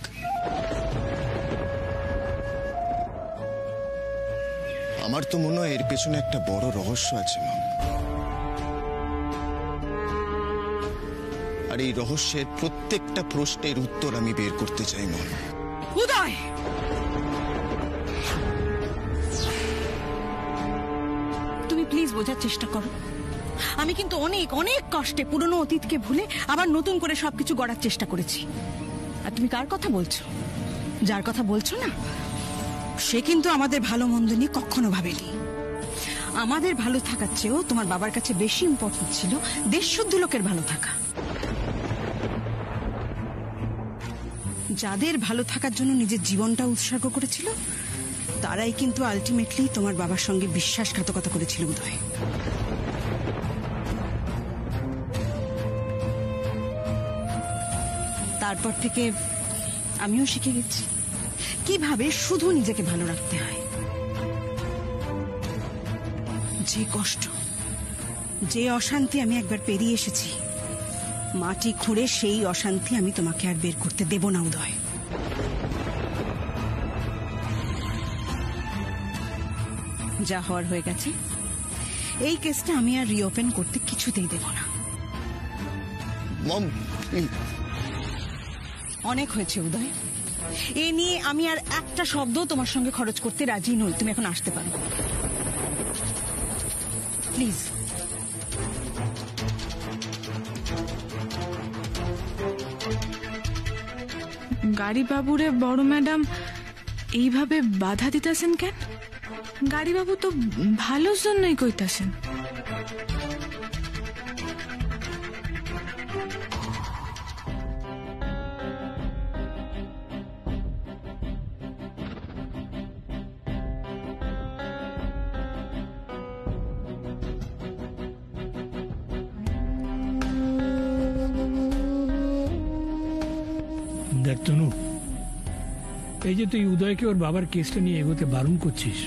আমার তো মনে হয় এর পেছনে একটা বড় রহস্য আছে মা। আর এই রহস্যের প্রত্যেকটা প্রশ্নের উত্তর আমি বের করতে চাই মা। উদয়, তুমি প্লিজ বোঝার চেষ্টা করো। আমি কিন্তু অনেক অনেক কষ্টে পুরনো অতীতকে ভুলে আবার নতুন করে সবকিছু গড়ার চেষ্টা করেছি। আর তুমি কার কথা বলছো? যার কথা বলছো না, সে কিন্তু আমাদের ভালো মন্দ নিয়ে কখনো ভাবেনি। আমাদের ভালো থাকার চেয়েও তোমার বাবার কাছে বেশি ইম্পর্টেন্ট ছিল দেশ শুদ্ধ লোকের ভালো থাকা। যাদের ভালো থাকার জন্য নিজের জীবনটা উৎসর্গ করেছিল, তারাই কিন্তু আলটিমেটলি তোমার বাবার সঙ্গে বিশ্বাসঘাতকতা করেছিল উদয়। তারপর থেকে আমিও শিখে গেছি কিভাবে শুধু নিজেকে ভালো রাখতে হয়। যে কষ্ট, যে অশান্তি আমি একবার পেরিয়ে এসেছি, মাটি খুঁড়ে সেই অশান্তি আমি তোমাকে আর বের করতে দেব না উদয়। যা হওয়ার হয়ে গেছে, এই কেসটা আমি আর রিওপেন করতে কিছুতেই দেব না। অনেক হয়েছে উদয়, এ নিয়ে আমি আর একটা শব্দ তোমার সঙ্গে খরচ করতে রাজি নই। তুমি এখন আসতে পারো প্লিজ। গাড়ি বাবুরে বড় ম্যাডাম এইভাবে বাধা দিতেছেন কেন? গাড়ি বাবু তো ভালোর জন্যই কইতাছেন। দেখ তনু, এই যে তুই উদয়কে ওর বাবার কেসটা নিয়ে এগোতে বারণ করছিস,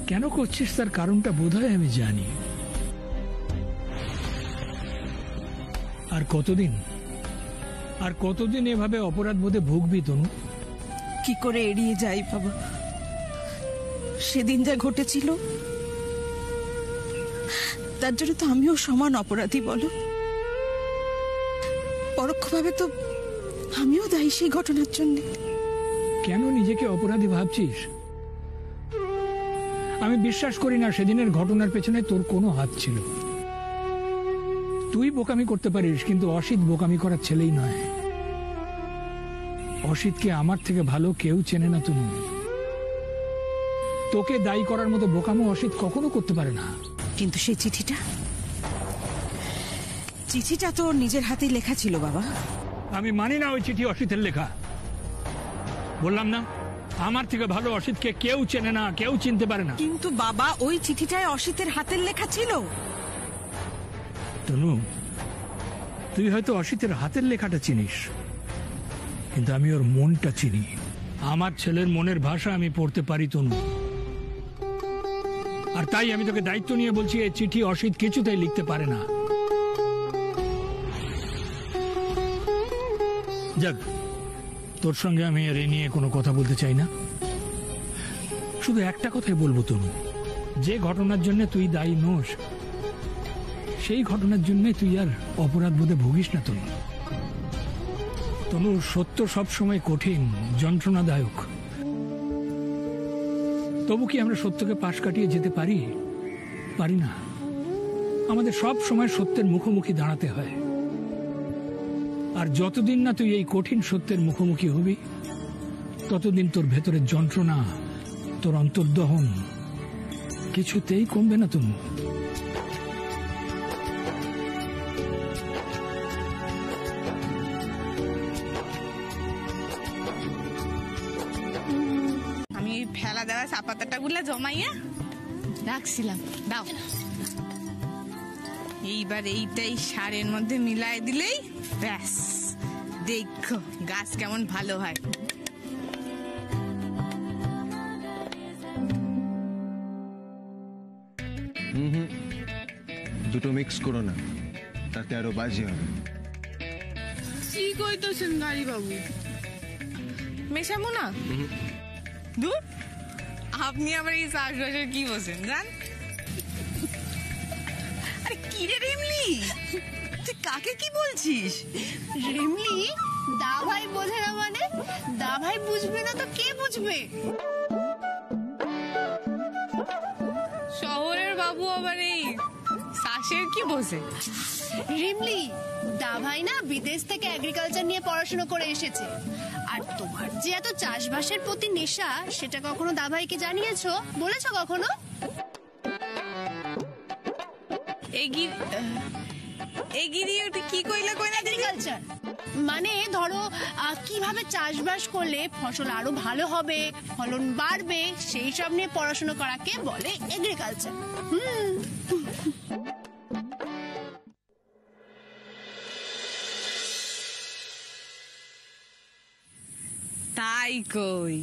কেন করছিস তার কারণটা বোধহয় আমি জানি। আর কতদিন এভাবে অপরাধ বোধে ভুগবি তনু? কি করে এড়িয়ে যাই বাবা? সেদিন যা ঘটেছিল তার জন্য তো আমিও সমান অপরাধী। বলো, পরোক্ষভাবে তো আমিও দায়ী সেই ঘটনার জন্য। কেন নিজেকে অপরাধী ভাবছিস? আমি বিশ্বাস করি না সেদিনের ঘটনার পেছনে তোর কোনো হাত ছিল। তুই বোকামি করতে পারিস, কিন্তু অসিত বোকামি করার ছেলেই নয়। অসিতকে আমার থেকে ভালো কেউ চেনে না তুমি। তোকে দায়ী করার মতো বোকামো অসিত কখনো করতে পারে না। কিন্তু সেই চিঠিটা তো ওর নিজের হাতেই লেখা ছিল বাবা। আমি মানি না ওই চিঠি অসিতের লেখা। বললাম না, আমার থেকে ভালো অসিতকে কেউ চেনে না, কেউ চিনতে পারে না। কিন্তু বাবা, ওই চিঠিটায় অসিতের হাতের লেখা ছিল। তনু, তুই হয়তো অসিতের হাতের লেখাটা চিনিস, কিন্তু আমি ওর মনটা চিনি। আমার ছেলের মনের ভাষা আমি পড়তে পারি তনু। আর তাই আমি তোকে দায়িত্ব নিয়ে বলছি, এই চিঠি অসিত কিছুতেই লিখতে পারে না। যাক, তোর সঙ্গে আমি আর এ নিয়ে কোনো কথা বলতে চাই না। শুধু একটা কথাই বলবো, তনু, যে ঘটনার জন্য তুই দায়ী নোস, সেই ঘটনার জন্য তুই আর অপরাধ বোধে ভুগিস না। তনু, তনু, সত্য সবসময় কঠিন, যন্ত্রণাদায়ক। তবু কি আমরা সত্যকে পাশ কাটিয়ে যেতে পারি? পারি না। আমাদের সব সময় সত্যের মুখোমুখি দাঁড়াতে হয়। আর যতদিন না তুই এই কঠিন সত্যের মুখোমুখি হবি, ততদিন তোর ভেতরের যন্ত্রণা, তোর অন্তর্দহন কিছুতেই কমবে না। তনু, আমি ফেলা দেওয়া চাপাতাটা গুলা জমাইয়া রাখছিলাম, দাও। এইবার এইটাই সারের মধ্যে মিলাই দিলেই ব্যাস, দেখো গাছ কেমন ভালো হয়। দুটো মিক্স করো না, তাতে আরো বাজে হবে। কি কইতেছেন গাড়ি বাবু? মেশামো না? দূর, আপনি আবার এই চাষবাসের কি বলছেন জান? আরে কি রে রিমলি, তুই কাকে কি বলছিস? রিমলি, দা ভাই বোঝে না মানে? দা ভাই বুঝবে না তো কে বুঝবে? শহরের বাবু আবার এই চাষের কি বোঝে? রিমলি, দা ভাই না বিদেশ থেকে এগ্রিকালচার নিয়ে পড়াশোনা করে এসেছে। আর তোমার যে এত চাষবাসের প্রতি নেশা, সেটা কখনো দা ভাইকে জানিয়েছো? বলেছো কখনো? কি কইলা কইনা? এগ্রিকালচার মানে ধরো কিভাবে চাষবাস করলে ফসল আরো ভালো হবে, ফলন বাড়বে, সেই সব নিয়ে পড়াশোনা করাকে বলে এগ্রিকালচার। তাই কই,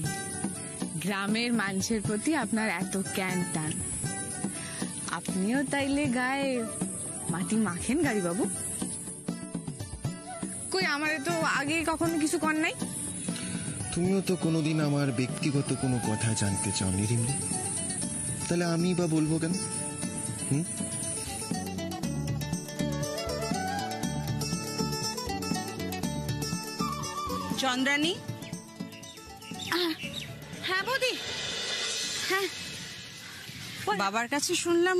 গ্রামের মানুষের প্রতি আপনার এত জ্ঞান টান, আপনিও তাইলে গায়ে মাটি মাখেন গাড়ি বাবু? কই আমারে তো আগে কখনো কিছু কর নাই। তুমিও তো কোনোদিন আমার ব্যক্তিগত কোনো কথা জানতে চাওনি রিমলি, তাহলে আমি বা বলবো কেন? চন্দ্রানী। হ্যাঁ বৌদি, হ্যাঁ। বাবার কাছে শুনলাম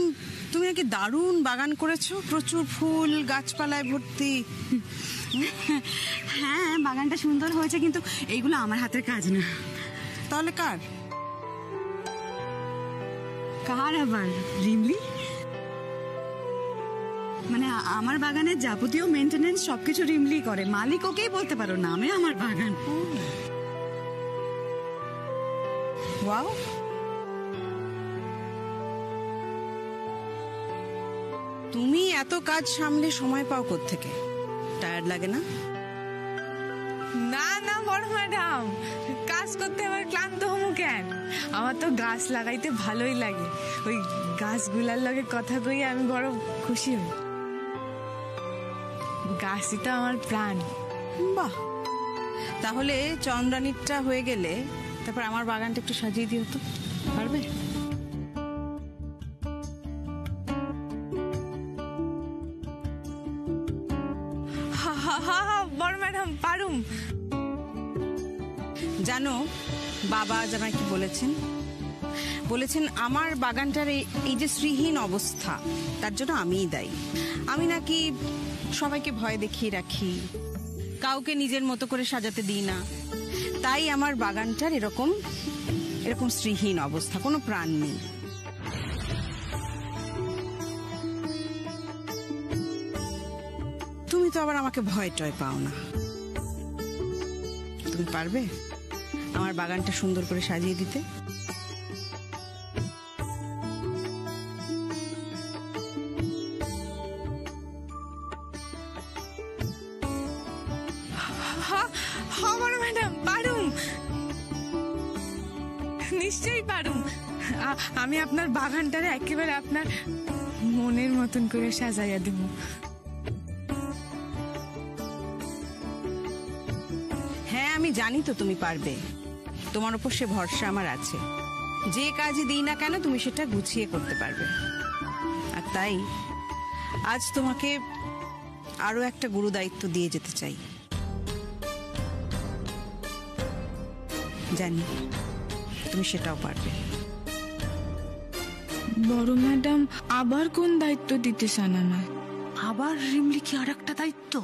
তুমি নাকি দারুণ বাগান করেছো, প্রচুর ফুল গাছপালায় ভর্তি। হ্যাঁ, বাগানটা সুন্দর হয়েছে, কিন্তু এইগুলো আমার হাতের কাজ না। তাহলে কার? কার আবার? রিমলি। মানে আমার বাগানের যাবতীয় মেনটেনেন্স সবকিছু রিমলি করে। মালিক ওকেই বলতে পারো, নামে আমার বাগান। ওয়াও, তুমি এত কাজ সামলে সময় পাও কোত্থেকে? টায়ার্ড লাগে না? না না বড় ম্যাডাম, কাজ করতে আমার ক্লান্ত হমু কেন? আমার তো গাছ লাগাইতে ভালোই লাগে। ওই গাছগুলার লগে কথা কই আমি বড় খুশি হই। গাছই তো আমার প্রাণ। বাহ, তাহলে চন্দ্রানীরটা হয়ে গেলে তারপর আমার বাগানটা একটু সাজিয়ে দিও তো, পারবে? বড় ম্যাডাম পারুম। জানো বাবা আজ আমায় কি বলেছেন? বলেছেন আমার বাগানটার এই যে শ্রীহীন অবস্থা, তার জন্য আমিই দায়ী। আমি নাকি সবাইকে ভয় দেখিয়ে রাখি, কাউকে নিজের মতো করে সাজাতে দিই না, তাই আমার বাগানটার এরকম শ্রীহীন অবস্থা, কোনো প্রাণ নেই। তুমি তো আবার আমাকে ভয় টয় পাও না। তুমি পারবে আমার বাগানটা সুন্দর করে সাজিয়ে দিতে? বড় ম্যাডাম পারুম, নিশ্চয়ই পারুম। আমি আপনার বাগানটারে একেবারে আপনার মনের মতন করে সাজাইয়া দিব। হ্যাঁ, আমি আমি জানি তো তুমি পারবে, তোমার উপর সে ভরসা আমার আছে। যে কাজই দিই না কেন তুমি সেটা গুছিয়ে করতে পারবে। আর তাই আজ তোমাকে আরো একটা গুরু দায়িত্ব দিয়ে যেতে চাই। জানি তুমি সেটাও পারবে। বড় ম্যাডাম আবার কোন দায়িত্ব দিতে চান আমায়? আবার রিমলি কি আর একটা দায়িত্ব?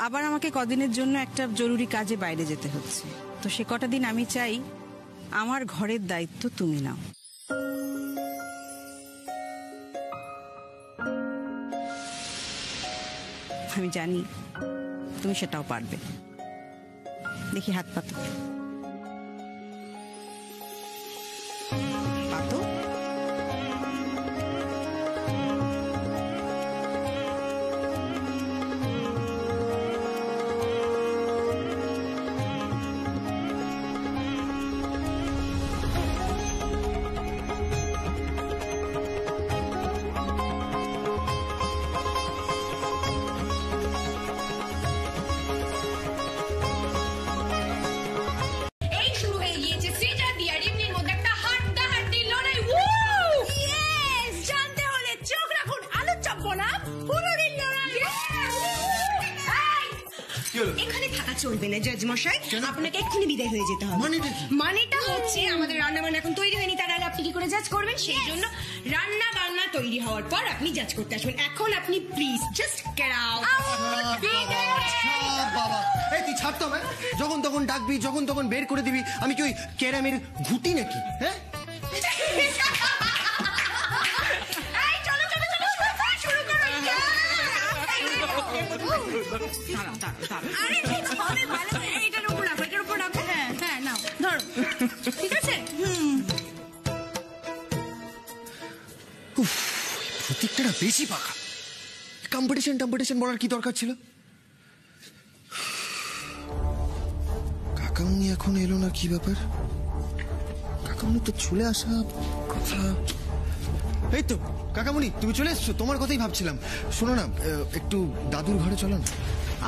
আবার আমাকে কদিনের জন্য একটা জরুরি কাজে বাইরে যেতে হচ্ছে, তো সে কটা দিন আমি চাই আমার ঘরের দায়িত্ব তুমি নাও। আমি জানি তুমি সেটাও পারবে। দেখি হাত পাতো। পাতো। এখানে থাকা চলবে না জজ মশাই, আপনাকে এক্ষুনি বিদায় হয়ে যেতে হবে। মানেটা হচ্ছে আমাদের রান্না বান্না এখন তৈরি হয়নি, তার আগে আপনি কি করে জাজ করবেন? সেই জন্য রান্না বান্না তৈরি হওয়ার পর আপনি জাজ করতে আসবেন। এখন আপনি প্লিজ জাস্ট গেট আউট। বাবা এই তুই ছাড় তো, যখন তখন ডাকবি, যখন তখন বের করে দিবি। আমি কি ওই ক্যারামের ঘুটি নাকি? হ্যাঁ ঠিক আছে। প্রতীকটা বেশি পাকা। কম্পিটিশন বলার কি দরকার ছিল? কাকামুনি এখন এলো না, কি ব্যাপার? কাকামুনি তো চলে আসা কথা। এই তো কাকামুনি, তুমি চলে এসছো, তোমার কথাই ভাবছিলাম। শোনো না, একটু দাদুর ঘরে চলো না।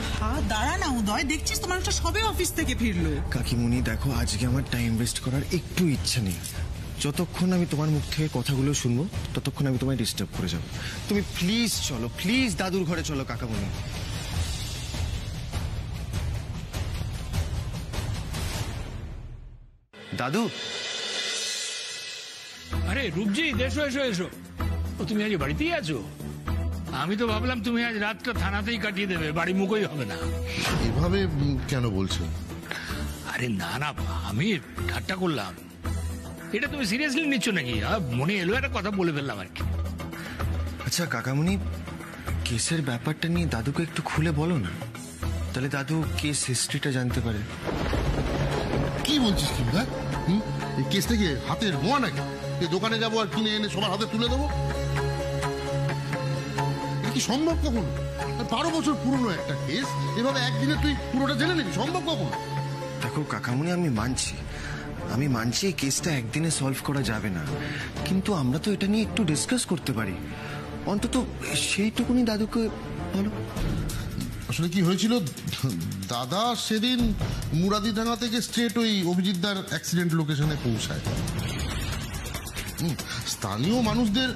আহা দাঁড়া না উদয়, দেখছিস তোমার একটা সবে অফিস থেকে ফিরলো। কাকিমুনি দেখো, আজকে আমার টাইম ওয়েস্ট করার একটু ইচ্ছা নেই। যতক্ষণ আমি তোমার মুখ থেকে কথাগুলো শুনবো ততক্ষণ আমি তোমায় ডিস্টার্ব করে যাবো। তুমি প্লিজ চলো, প্লিজ দাদুর ঘরে চলো কাকামুনি। দাদু। আরে রূপজিৎ, এসো এসো এসো। ও তুমি আজ বাড়িতেই আছো? আমি তো ভাবলাম তুমি আজ রাতটা থানাতেই কাটিয়ে দেবে, বাড়ি মুখই হবে না। এভাবে কেন বলছো? আরে না না, আমি ঠাট্টা করলাম। এটা তুমি সিরিয়াসলি নিচ্ছ নাকি? মনে এলো একটা কথা বলে ফেললাম আর কি। আচ্ছা কাকামুনি, কেসের ব্যাপারটা নিয়ে দাদুকে একটু খুলে বলো না, তাহলে দাদু কেস হিস্ট্রিটা জানতে পারে। কি বলছিস কি? এই কেসটা কি হাতের মোয়া নাকি? দোকানে যাবো আর কিনে এনে সবার হাতে তুলে দেবো? কি সম্ভব কখনো? 12 বছর পুরনো একটা কেস, এভাবে একদিনে তুই পুরোটা জেনে নিবি? সম্ভব কখনো? দেখো কাকামুনি, আমি মানছি এই কেসটা একদিনে সলভ করা যাবে না, কিন্তু আমরা তো এটা নিয়ে একটু ডিসকাস করতে পারি। অন্তত সেইটুকুনি দাদুকে বলো। আসলে কি হয়েছিল, দাদা সেদিন মুরাদিডাঙ্গা থেকে স্ট্রেট ওই অভিজিৎদার অ্যাক্সিডেন্ট লোকেশনে পৌঁছায়। স্থানীয় মানুষদের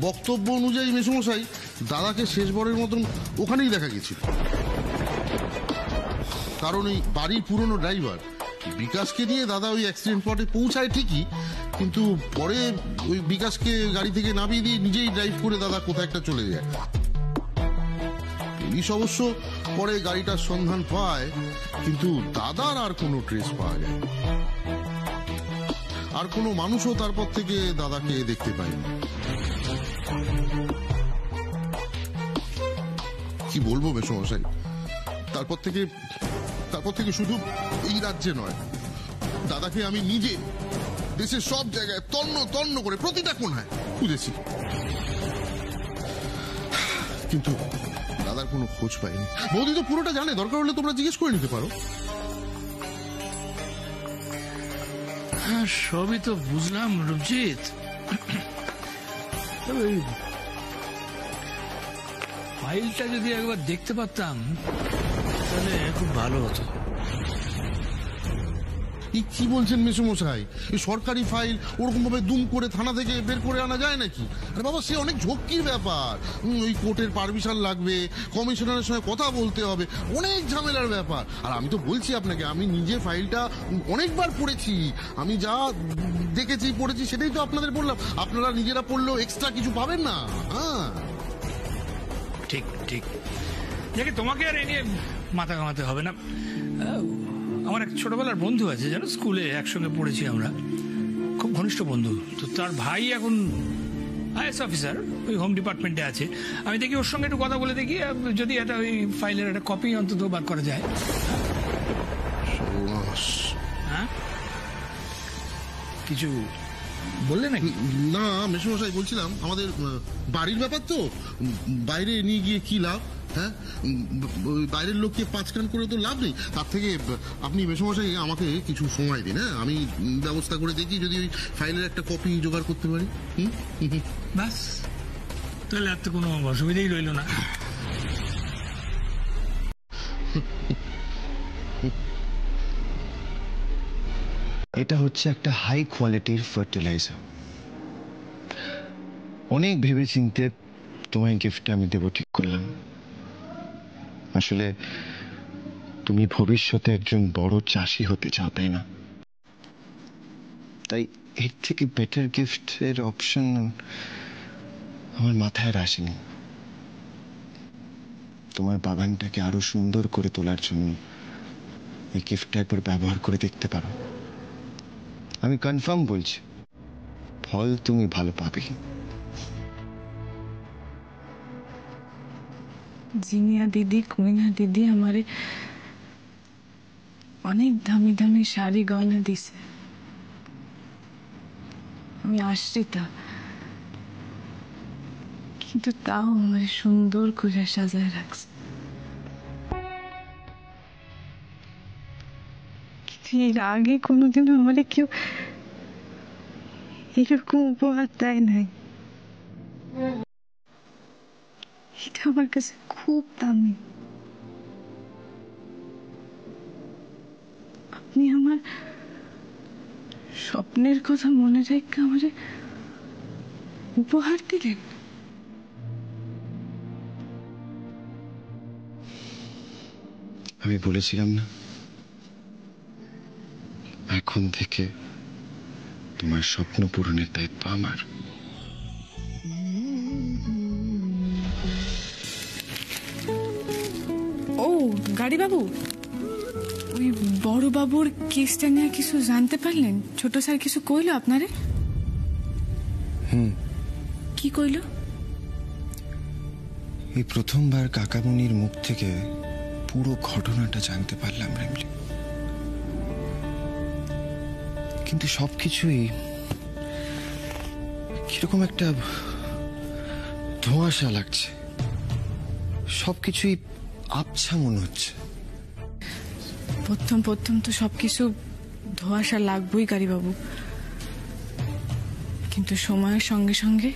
বক্তব্য অনুযায়ী মেসোমশাই দাদাকে শেষবারের মতন ওখানেই দেখা গেছিল। কারণ ওই বাড়ির পুরনো ড্রাইভার বিকাশকে নিয়ে দাদা ওই অ্যাক্সিডেন্ট স্পটে পৌঁছায় ঠিকই, কিন্তু পরে ওই বিকাশকে গাড়ি থেকে নামিয়ে দিয়ে নিজেই ড্রাইভ করে দাদা কোথায় একটা চলে যায়। পুলিশ অবশ্য পরে গাড়িটার সন্ধান পায়, কিন্তু দাদার আর কোনো ট্রেস পাওয়া যায়। আর কোনো মানুষও তারপর থেকে দাদাকে দেখতে পায়নি। কি বলবো মেসোমশাই, তারপর থেকে শুধু এই রাজ্যে নয়, দাদাকে আমি নিজে দেশের সব জায়গায় তন্ন করে প্রতিটা কোণায় খুঁজেছি, কিন্তু দাদার কোনো খোঁজ পাইনি। বৌদি তো পুরোটা জানে, দরকার হলে তোমরা জিজ্ঞেস করে নিতে পারো। হ্যাঁ, সবই তো বুঝলাম রূপজিৎ, তবে ফাইলটা যদি একবার দেখতে পারতাম তাহলে খুব ভালো হতো। এই কি বলছেন মেসোমশাই? এই সরকারি ফাইল ওরকম ভাবে দুম করে থানা থেকে বের করে আনা যায় নাকি? আরে বাবা, সে অনেক ঝক্কির ব্যাপার। ওই কোর্টের পারমিশন লাগবে, কমিশনারের সঙ্গে কথা বলতে হবে, অনেক ঝামেলার ব্যাপার। আর আমি তো বলছি আপনাকে, আমি নিজে ফাইলটা অনেকবার পড়েছি। আমি যা দেখেছি পড়েছি সেটাই তো আপনাদের বললাম। আপনারা নিজেরা পড়লেও এক্সট্রা কিছু পাবেন না। হ্যাঁ, ঠিক ঠিক। দেখে তোমাকে আর এ নিয়ে মাথা ঘামাতে হবে না। আমার এক ছোটবেলার বন্ধু আছে, জানো, স্কুলে একসঙ্গে পড়েছি আমরা, খুব ঘনিষ্ঠ বন্ধু। তো তার ভাই এখন আইএস অফিসার, ওই হোম ডিপার্টমেন্টে আছে। আমি দেখি ওর সঙ্গে একটু কথা বলে দেখি যদি একটা ওই ফাইলের একটা কপি অন্তত বার করা যায়। হ্যাঁ, কিছু বললে নাকি? না মেসোমশাই, বলছিলাম আমাদের বাড়ির ব্যাপার তো, বাইরে নিয়ে গিয়ে কি লাভ? হ্যাঁ, বাইরের লোককে পাঁচকান করে তো লাভ নেই। তার থেকে আপনি মেসোমশাই আমাকে কিছু সময় দিন। হ্যাঁ, আমি ব্যবস্থা করে দেখি যদি ওই ফাইলের একটা কপি জোগাড় করতে পারি। ব্যাস, তাহলে আর তো কোনো অসুবিধাই রইল না। এটা হচ্ছে একটা হাই কোয়ালিটির ফার্টিলাইজার। অনেক ভেবেচিন্তে তোমায় গিফটটা আমি দেবো ঠিক করলাম। আসলে তুমি ভবিষ্যতে একজন বড় চাষি হতে চাও, তাই না? তাই এর থেকে বেটার গিফটের অপশন আমার মাথায় আসেনি। তোমার বাগানটাকে আরো সুন্দর করে তোলার জন্য এই গিফটটা একবার ব্যবহার করে দেখতে পারো। আমি কনফার্ম বলছি, ফল তুমি ভালো পাবে। জিনিয়া দিদি, কুইনা দিদি আমারে অনেক দামি দামি শাড়ি গয়না দিছে। আমি আশ্রিতা, কিন্তু তাও আমার সুন্দর করে সাজায় রাখছে। এর আগে কোনোদিনও আমারে কেউ এরকম উপহার দেয় নাই। এটা আমার কাছে খুব দামি। আপনি আমার স্বপ্নের কথা মনে রেখে আমারে উপহার দিলেন। আমি বলেছিলাম না, এখন থেকে তোমার স্বপ্ন পূরণের দায়িত্ব আমার। ও গাড়ি বাবু, ওই বড় বাবুর কেসটা নিয়ে কিছু জানতে পারলেন? ছোট স্যার কিছু কইলো আপনারে? কি কইলো? এই প্রথমবার কাকামণির মুখ থেকে পুরো ঘটনাটা জানতে পারলাম রেমলি। কিন্তু সবকিছুই কিরকম একটা ধোঁয়াশা লাগছে, সবকিছুই আবছা মনে হচ্ছে। প্রথম প্রথম তো সবকিছু ধোঁয়াশা লাগবেই গাড়ি বাবু, কিন্তু সময়ের সঙ্গে সঙ্গে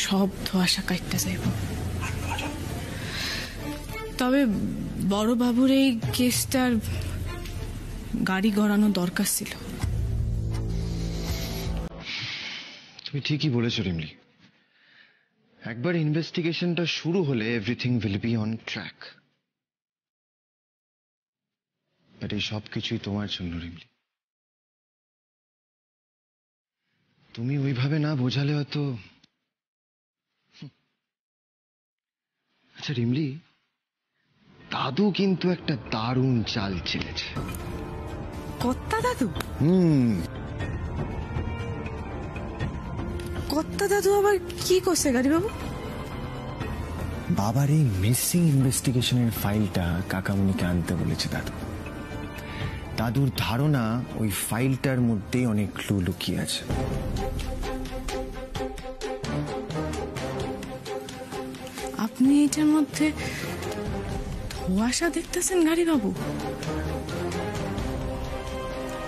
সব ধোঁয়াশা কাটতে যাইব। তবে বড় বাবুর এই কেসটার গাড়ি গড়ানো দরকার ছিল। তুমি ঠিকই বলেছো রিমলি, একবার ইনভেস্টিগেশনটা শুরু হলে everything will be on track. But এই সবকিছুই তোমার জন্য রিমলি। তুমি ওইভাবে না বোঝালে হয়তো। আচ্ছা রিমলি, দাদু কিন্তু একটা দারুণ চাল চেলেছে। কত্তা দাদু? কত্তা দাদু আবার কি করছে গাড়ি বাবু? বাবার এই মিসিং ইনভেস্টিগেশনের ফাইলটা কাকামণিকে আনতে বলেছে দাদু। দাদুর ধারণা ওই ফাইলটার মধ্যেই অনেক ক্লু লুকিয়ে আছে। আপনি এটার মধ্যে ধোঁয়াশা দেখতেছেন গাড়ি বাবু?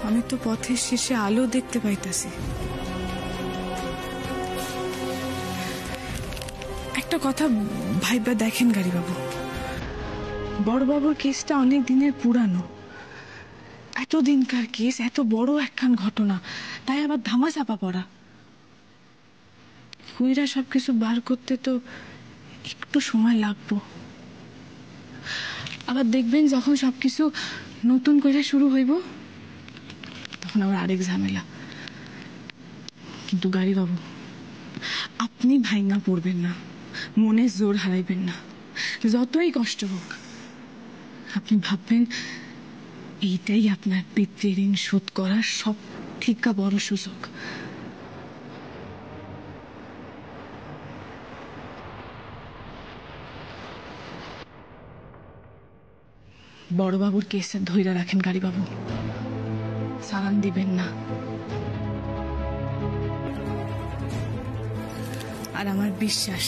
আমি তো পথের শেষে আলো দেখতে পাইতাছি। একটা কথা ভাইবা দেখেন গাড়ি বাবু, বড় বাবুর কেসটা অনেক দিনের পুরানো। এতদিনকার কেস, এত বড় একখান ঘটনা, তাই আবার ধামাচাপা পড়া। কইরা সবকিছু বার করতে তো একটু সময় লাগবো। আবার দেখবেন যখন সবকিছু নতুন করে শুরু হইব তখন আবার আরেক ঝামেলা। কিন্তু গাড়ি বাবু, আপনি ভাইঙ্গা পড়বেন না, মনে জোর হারাইবেন না। যতই কষ্ট হোক আপনি ভাববেন এইটাই আপনার পিতৃঋণ শোধ করার সব থেকে বড় সুযোগ। বড়বাবুর কেসে ধৈর্য রাখেন গাড়ি বাবু, সালাম দিবেন না। আর আমার বিশ্বাস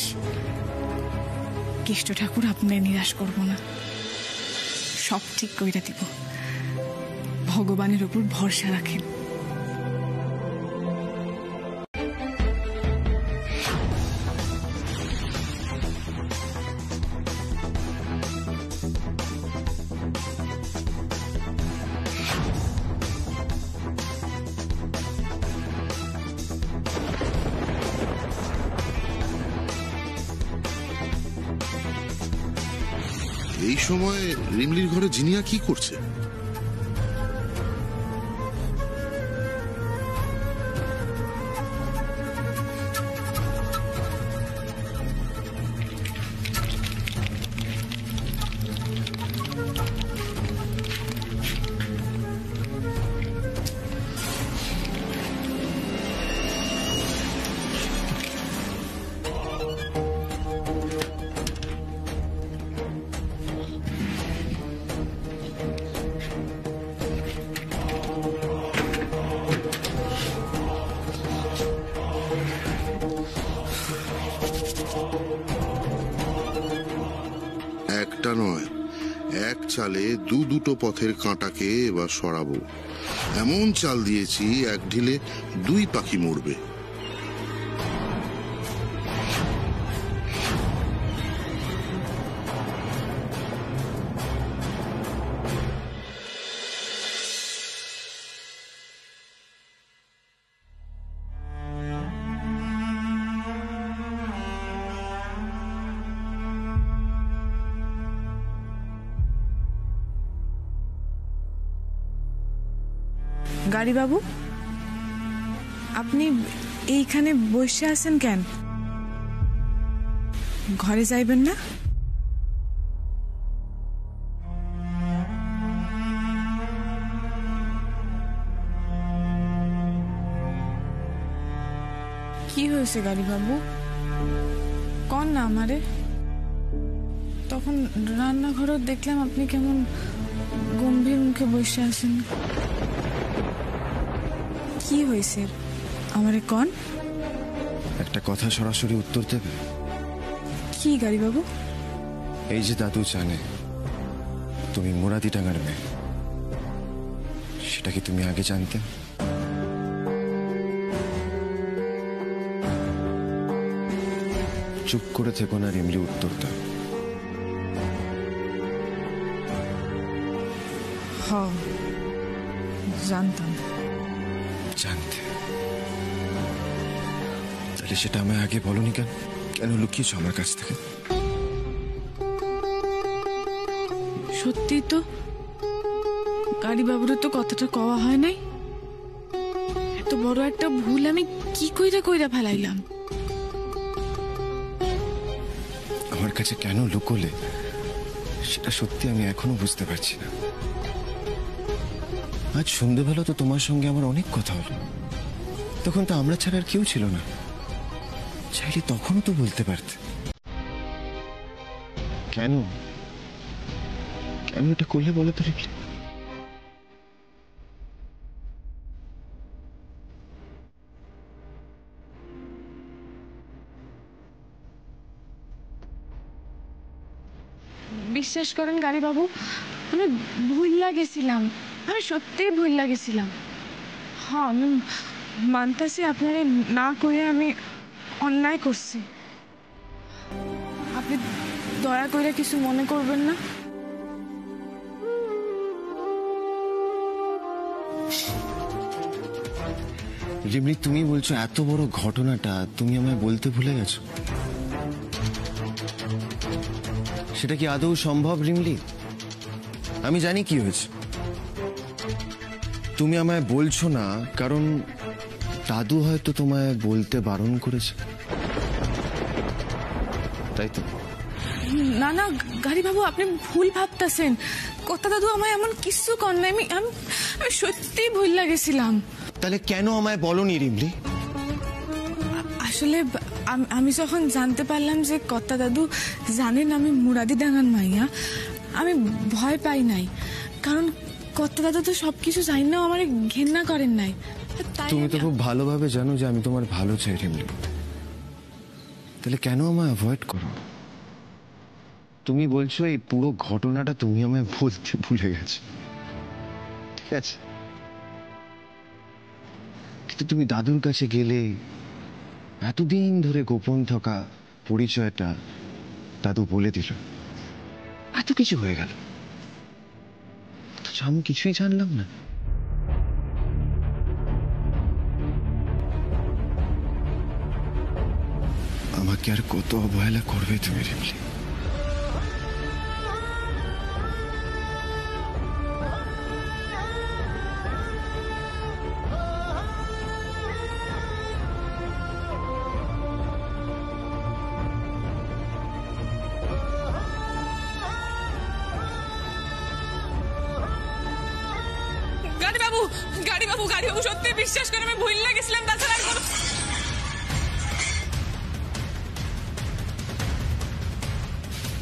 কেষ্ট ঠাকুর আপনার নিরাশ করব না, সব ঠিক কইরা দিব। ভগবানের উপর ভরসা রাখেন। এই সময় রিমলির ঘরে জিনিয়া কি করছে? একটা নয়, এক চালে দুটো পথের কাঁটাকে এবার সরাবো। এমন চাল দিয়েছি এক ঢিলে 2 পাখি মরবে। গাড়ি বাবু, আপনি এইখানে বসে আছেন কেন? ঘরে যাইবেন না? কি হয়েছে গাড়ি বাবু, কন না আমারে। তখন রান্নাঘরে দেখলাম আপনি কেমন গম্ভীর মুখে বসে আছেন। কি হয়েছে আমারে কন? একটা কথা সরাসরি উত্তর দেবে? কি গাড়ি বাবু? এই যে দাদু জানে তুমি মুরাদিডাঙ্গার মেয়ে, সেটা কি তুমি আগে জানতে? চুপ করে থেকো না রিমলি, উত্তর দাও। হ্যাঁ জানতাম। জানতে? তাহলে সেটা আমায় আগে বলনি কেন? কেন লুকিয়েছো আমার কাছ থেকে? সত্যি তো গাড়ি বাবুর তো কথাটা কওয়া হয় নাই। এত বড় একটা ভুল আমি কি কইরা ফেলাইলাম। আমার কাছে কেন লুকোলে সেটা সত্যি আমি এখনো বুঝতে পারছি না। আজ সন্ধ্যেবেলা তো তোমার সঙ্গে আমার অনেক কথা হলো, তখন তো আমরা ছাড়া আর কেউ ছিল না। চাইলে তখনও তো বলতে পারতে। কেন কেন এটা করলে বলো তো রিমলি? বিশ্বাস করেন গাড়ি বাবু, আমি ভুইলা গেছিলাম, আমি সত্যিই ভুইলা গেছিলাম। হ্যাঁ আমি মানতাছি আপনারে না করে আমি অন্যায় করছি। আপনি দয়া করে কিছু মনে করবেন না। রিমলি, তুমি বলছো এত বড় ঘটনাটা তুমি আমায় বলতে ভুলে গেছো? সেটা কি আদৌ সম্ভব রিমলি? আমি জানি কি হয়েছে। তুমি আমায় বলছো না কারণ দাদু হয়তো তোমায় বলতে বারণ করেছে, তাই তো? না না গাড়ি বাবু, আপনি ভুল ভাবতেছেন। কথা দাদু আমায় এমন কিছু কর না, আমি সত্যি ভুল লাগেছিলাম। তাহলে কেন আমায় বলনি রিমলি? আসলে আমি যখন জানতে পারলাম যে কর্তা দাদু জানেন আমি মুরাদি ডাঙ্গার মাইয়া, আমি ভয় পাই নাই। কারণ কর্তা দাদু তো সবকিছু জানি না, আমার ঘেন্না করেন নাই। তুমি তো খুব ভালোভাবে জানো যে আমি তোমার ভালো চাই রিমলি, তাহলে কেন আমায় অ্যাভয়েড করো? তুমি বলছো এই পুরো ঘটনাটা তুমি আমায় বলতে ভুলে গেছো, ঠিক আছে? কিন্তু তুমি দাদুর কাছে গেলে এতদিন ধরে গোপন থাকা পরিচয়টা দাদু বলে দিল, এত কিছু হয়ে গেল, অথচ আমি কিছুই জানলাম না। আমাকে আর কত অবহেলা করবে তুমি রিমলি? গাড়ি বাবু সত্যি বিশ্বাস করে আমি ভুল লাগেছিলাম। তাছাড়া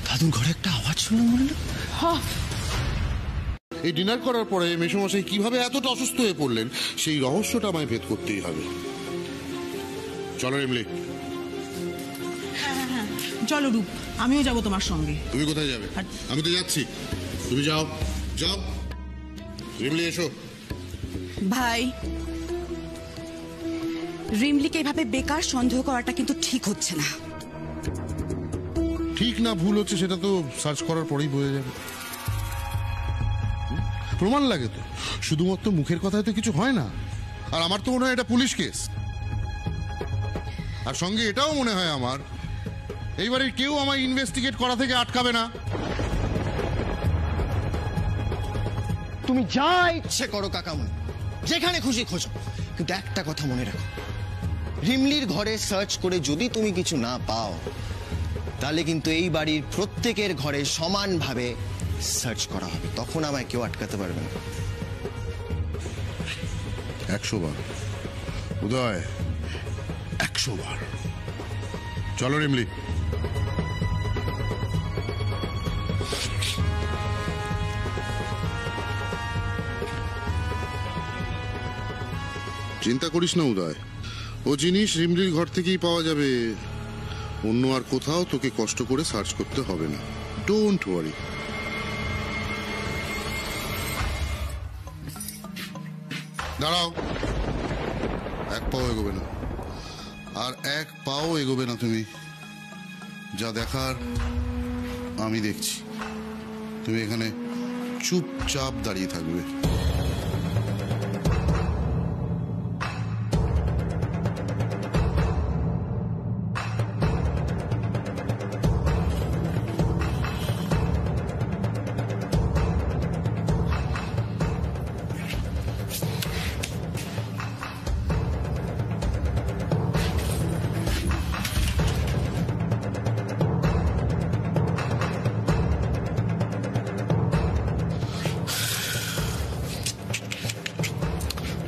দাদুর ঘরে একটা আওয়াজ শুনলাম মনে না? এই ডিনার করার পরে মেসোমশাই কিভাবে এতটা অসুস্থ হয়ে পড়লেন সেই রহস্যটা আমায় ভেদ করতেই হবে। চলো রিমলি। হ্যাঁ চলো রূপ, আমিও যাবো তোমার সঙ্গে। তুমি কোথায় যাবে? আমি তো যাচ্ছি, তুমি যাও। যাও রিমলি, এসো। ভাই, রিমলিকে এভাবে বেকার সন্দেহ করাটা কিন্তু ঠিক হচ্ছে না। ঠিক না ভুল হচ্ছে সেটা তো সার্চ করার পরেই বোঝা যাবে। প্রমাণ লাগে তো, শুধুমাত্র মুখের কথায় তো কিছু হয় না। আর আমার তো মনে হয় এটা পুলিশ কেস। আর সঙ্গে এটাও মনে হয় আমার এইবারে কেউ আমায় ইনভেস্টিগেট করা থেকে আটকাবে না। তুমি যা ইচ্ছে করো কাকামুনি, যেখানে খুশি খোঁজো, কিন্তু একটা কথা মনে রাখো, রিমলির ঘরে সার্চ করে যদি তুমি কিছু না পাও তাহলে কিন্তু এই বাড়ির প্রত্যেকের ঘরে সমানভাবে সার্চ করা হবে, তখন আমায় কেউ আটকাতে পারবে না। 100 বার উদয়, 100 বার। চলো রিমলি। চিন্তা করিস না উদয়, ও জিনিস রিমলির ঘর থেকেই পাওয়া যাবে, অন্য আর কোথাও তোকে কষ্ট করে সার্চ করতে হবে না। Don't worry. দাঁড়াও, এক পাও এগোবে না, আর এক পাও এগোবে না তুমি। যা দেখার আমি দেখছি, তুমি এখানে চুপচাপ দাঁড়িয়ে থাকবে।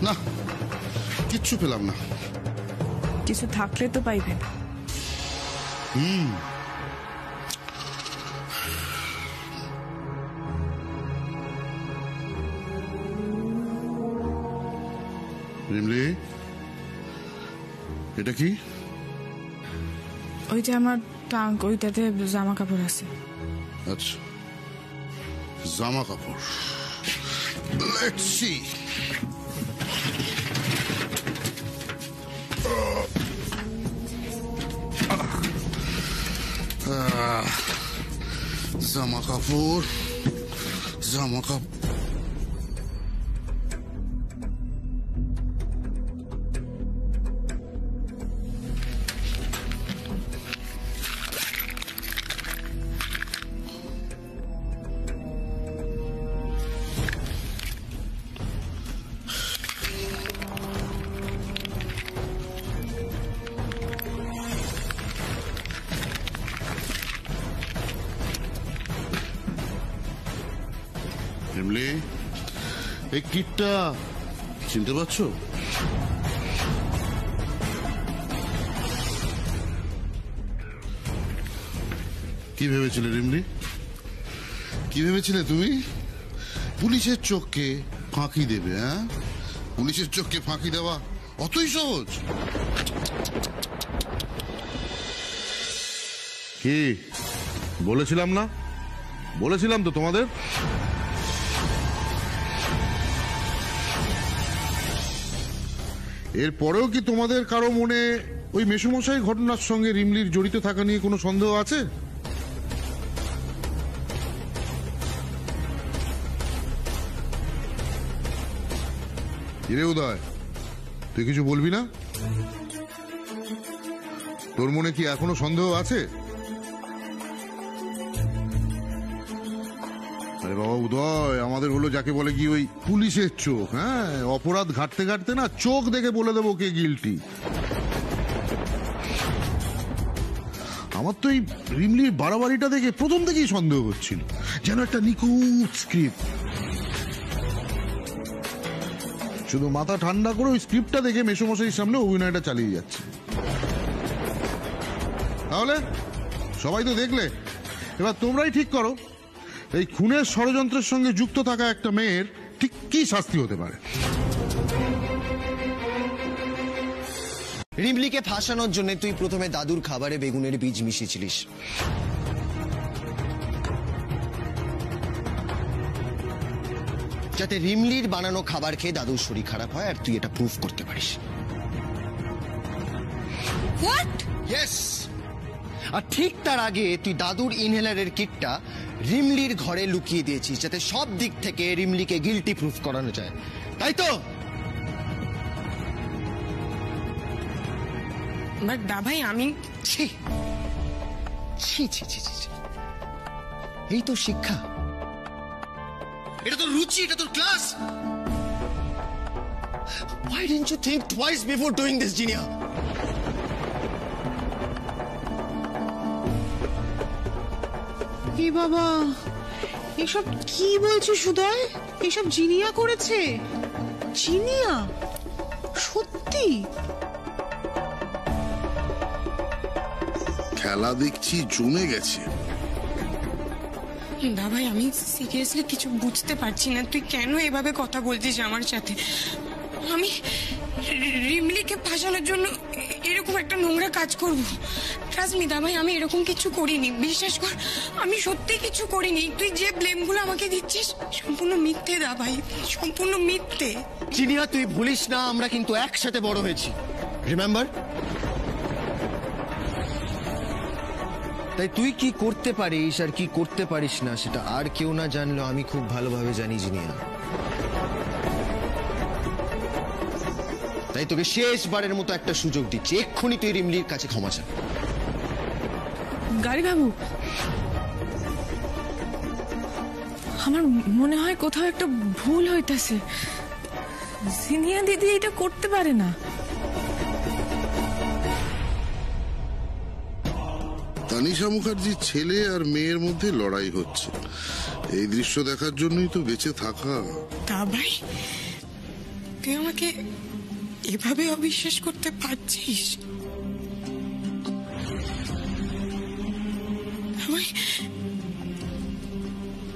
না, কিচ্ছু পেলাম না। কিছু থাকলে তো পাইবেন। রিমলি, এটা কি? ওই যে আমার টাঙ্ক, ওইটাতে জামা কাপড় আছে। আচ্ছা, জামা কাপড়। Let's see. জামা কাপড়, জামা কাপড়। রিমলি, এই কিটটা চিনতে পারছো? কি ভেবেছিলে রিমলি? কি ভেবেছিলে তুমি? পুলিশের চোখকে ফাঁকি দেবে? হ্যাঁ, পুলিশের চোখকে ফাঁকি দেওয়া অতই সহজ? কি বলেছিলাম না? বলেছিলাম তো তোমাদের। এরপরেও কি তোমাদের কারো মনে ওই মেসোমশাই ঘটনার সঙ্গে রিমলির জড়িত থাকা নিয়ে কোনো সন্দেহ আছে? উদয়, তুই কিছু বলবি না? তোর মনে কি এখনো সন্দেহ আছে? আরে বাবা উদয়, আমাদের হলো যাকে বলে কি ওই পুলিশের চোখ। হ্যাঁ, অপরাধ ঘাটতে ঘাটতে না চোখ দেখে বলে দেবো কে গিল্টি। আমার তো এই রিমলির বাড়াবাড়িটা দেখে প্রথম থেকেই সন্দেহ হচ্ছিল, যেন একটা নিখুঁত স্ক্রিপ্ট। শুধু মাথা ঠান্ডা করে ওই স্ক্রিপ্টটা দেখে মেসোমশাইয়ের সামনে অভিনয়টা চালিয়ে যাচ্ছে। তাহলে সবাই তো দেখলে, এবার তোমরাই ঠিক করো এই খুনের ষড়যন্ত্রের সঙ্গে যুক্ত থাকা একটা মেয়ের ঠিক কি শাস্তি হতে পারে। রিমলিকে ফাঁসানোর জন্য তুই প্রথমে দাদুর খাবারে বেগুনের বীজ মিশিয়েছিলিস। যাতে রিমলির বানানো খাবার খেয়ে দাদুর শরীর খারাপ হয়, আর তুই এটা প্রুফ করতে পারিস। হোয়াট? ইয়েস। আর ঠিক তার আগে তুই দাদুর ইনহেলারের কিটটা রিমলির ঘরে লুকিয়ে দিয়েছিস, যাতে সব দিক থেকে রিমলিকে গিল্টি প্রুফ করানো যায়, তাই তো? বাট দাভাই আমি ছি ছি ছি ছি ছি, এই তো শিক্ষা, এটা তো রুচি, এটা তো class. Why didn't you think twice before doing this, Jinia? এ বাবা, এসব কি বলছিস সুদয়? এসব জিনিয়া করেছে? জিনিয়া? সত্যি? খেলা দেখছি জমে গেছে। দাভাই আমি সিরিয়াসলি কিছু বুঝতে পারছি না, তুই কেন এভাবে কথা বলছিস আমার সাথে? আমি রিমলিকে ফাঁসানোর জন্য এরকম একটা নোংরা কাজ করব? ট্রাস্ট মি দাভাই, আমি এরকম কিছু করিনি, বিশ্বাস কর, আমি সত্যি কিছু করিনি। তুই যে ব্লেমগুলো আমাকে দিচ্ছিস সম্পূর্ণ মিথ্যে দাভাই, সম্পূর্ণ মিথ্যে। জিনিয়া, তুই ভুলিস না আমরা কিন্তু একসাথে বড় হয়েছি, রিমেম্বার? তাই তুই কি করতে পারিস আর কি করতে পারিস না সেটা আর কেউ না জানলেও আমি খুব ভালোভাবে জানি, জিনিয়া। তাই তোকে শেষবারের মতো একটা সুযোগ দিচ্ছি, এক্ষুনি তুই রিমলির কাছে ক্ষমা চা। গাড়ি বাবু, আমার মনে হয় কোথাও একটা ভুল হইতাছে। জিনিয়া দিদি এটা করতে পারে না। তানিশা মুখার্জির ছেলে আর মেয়ের মধ্যে লড়াই হচ্ছে, এই দৃশ্য দেখার জন্যই তো বেঁচে থাকা। তা ভাই, তুই আমাকে এভাবে অবিশ্বাস করতে পারছিস?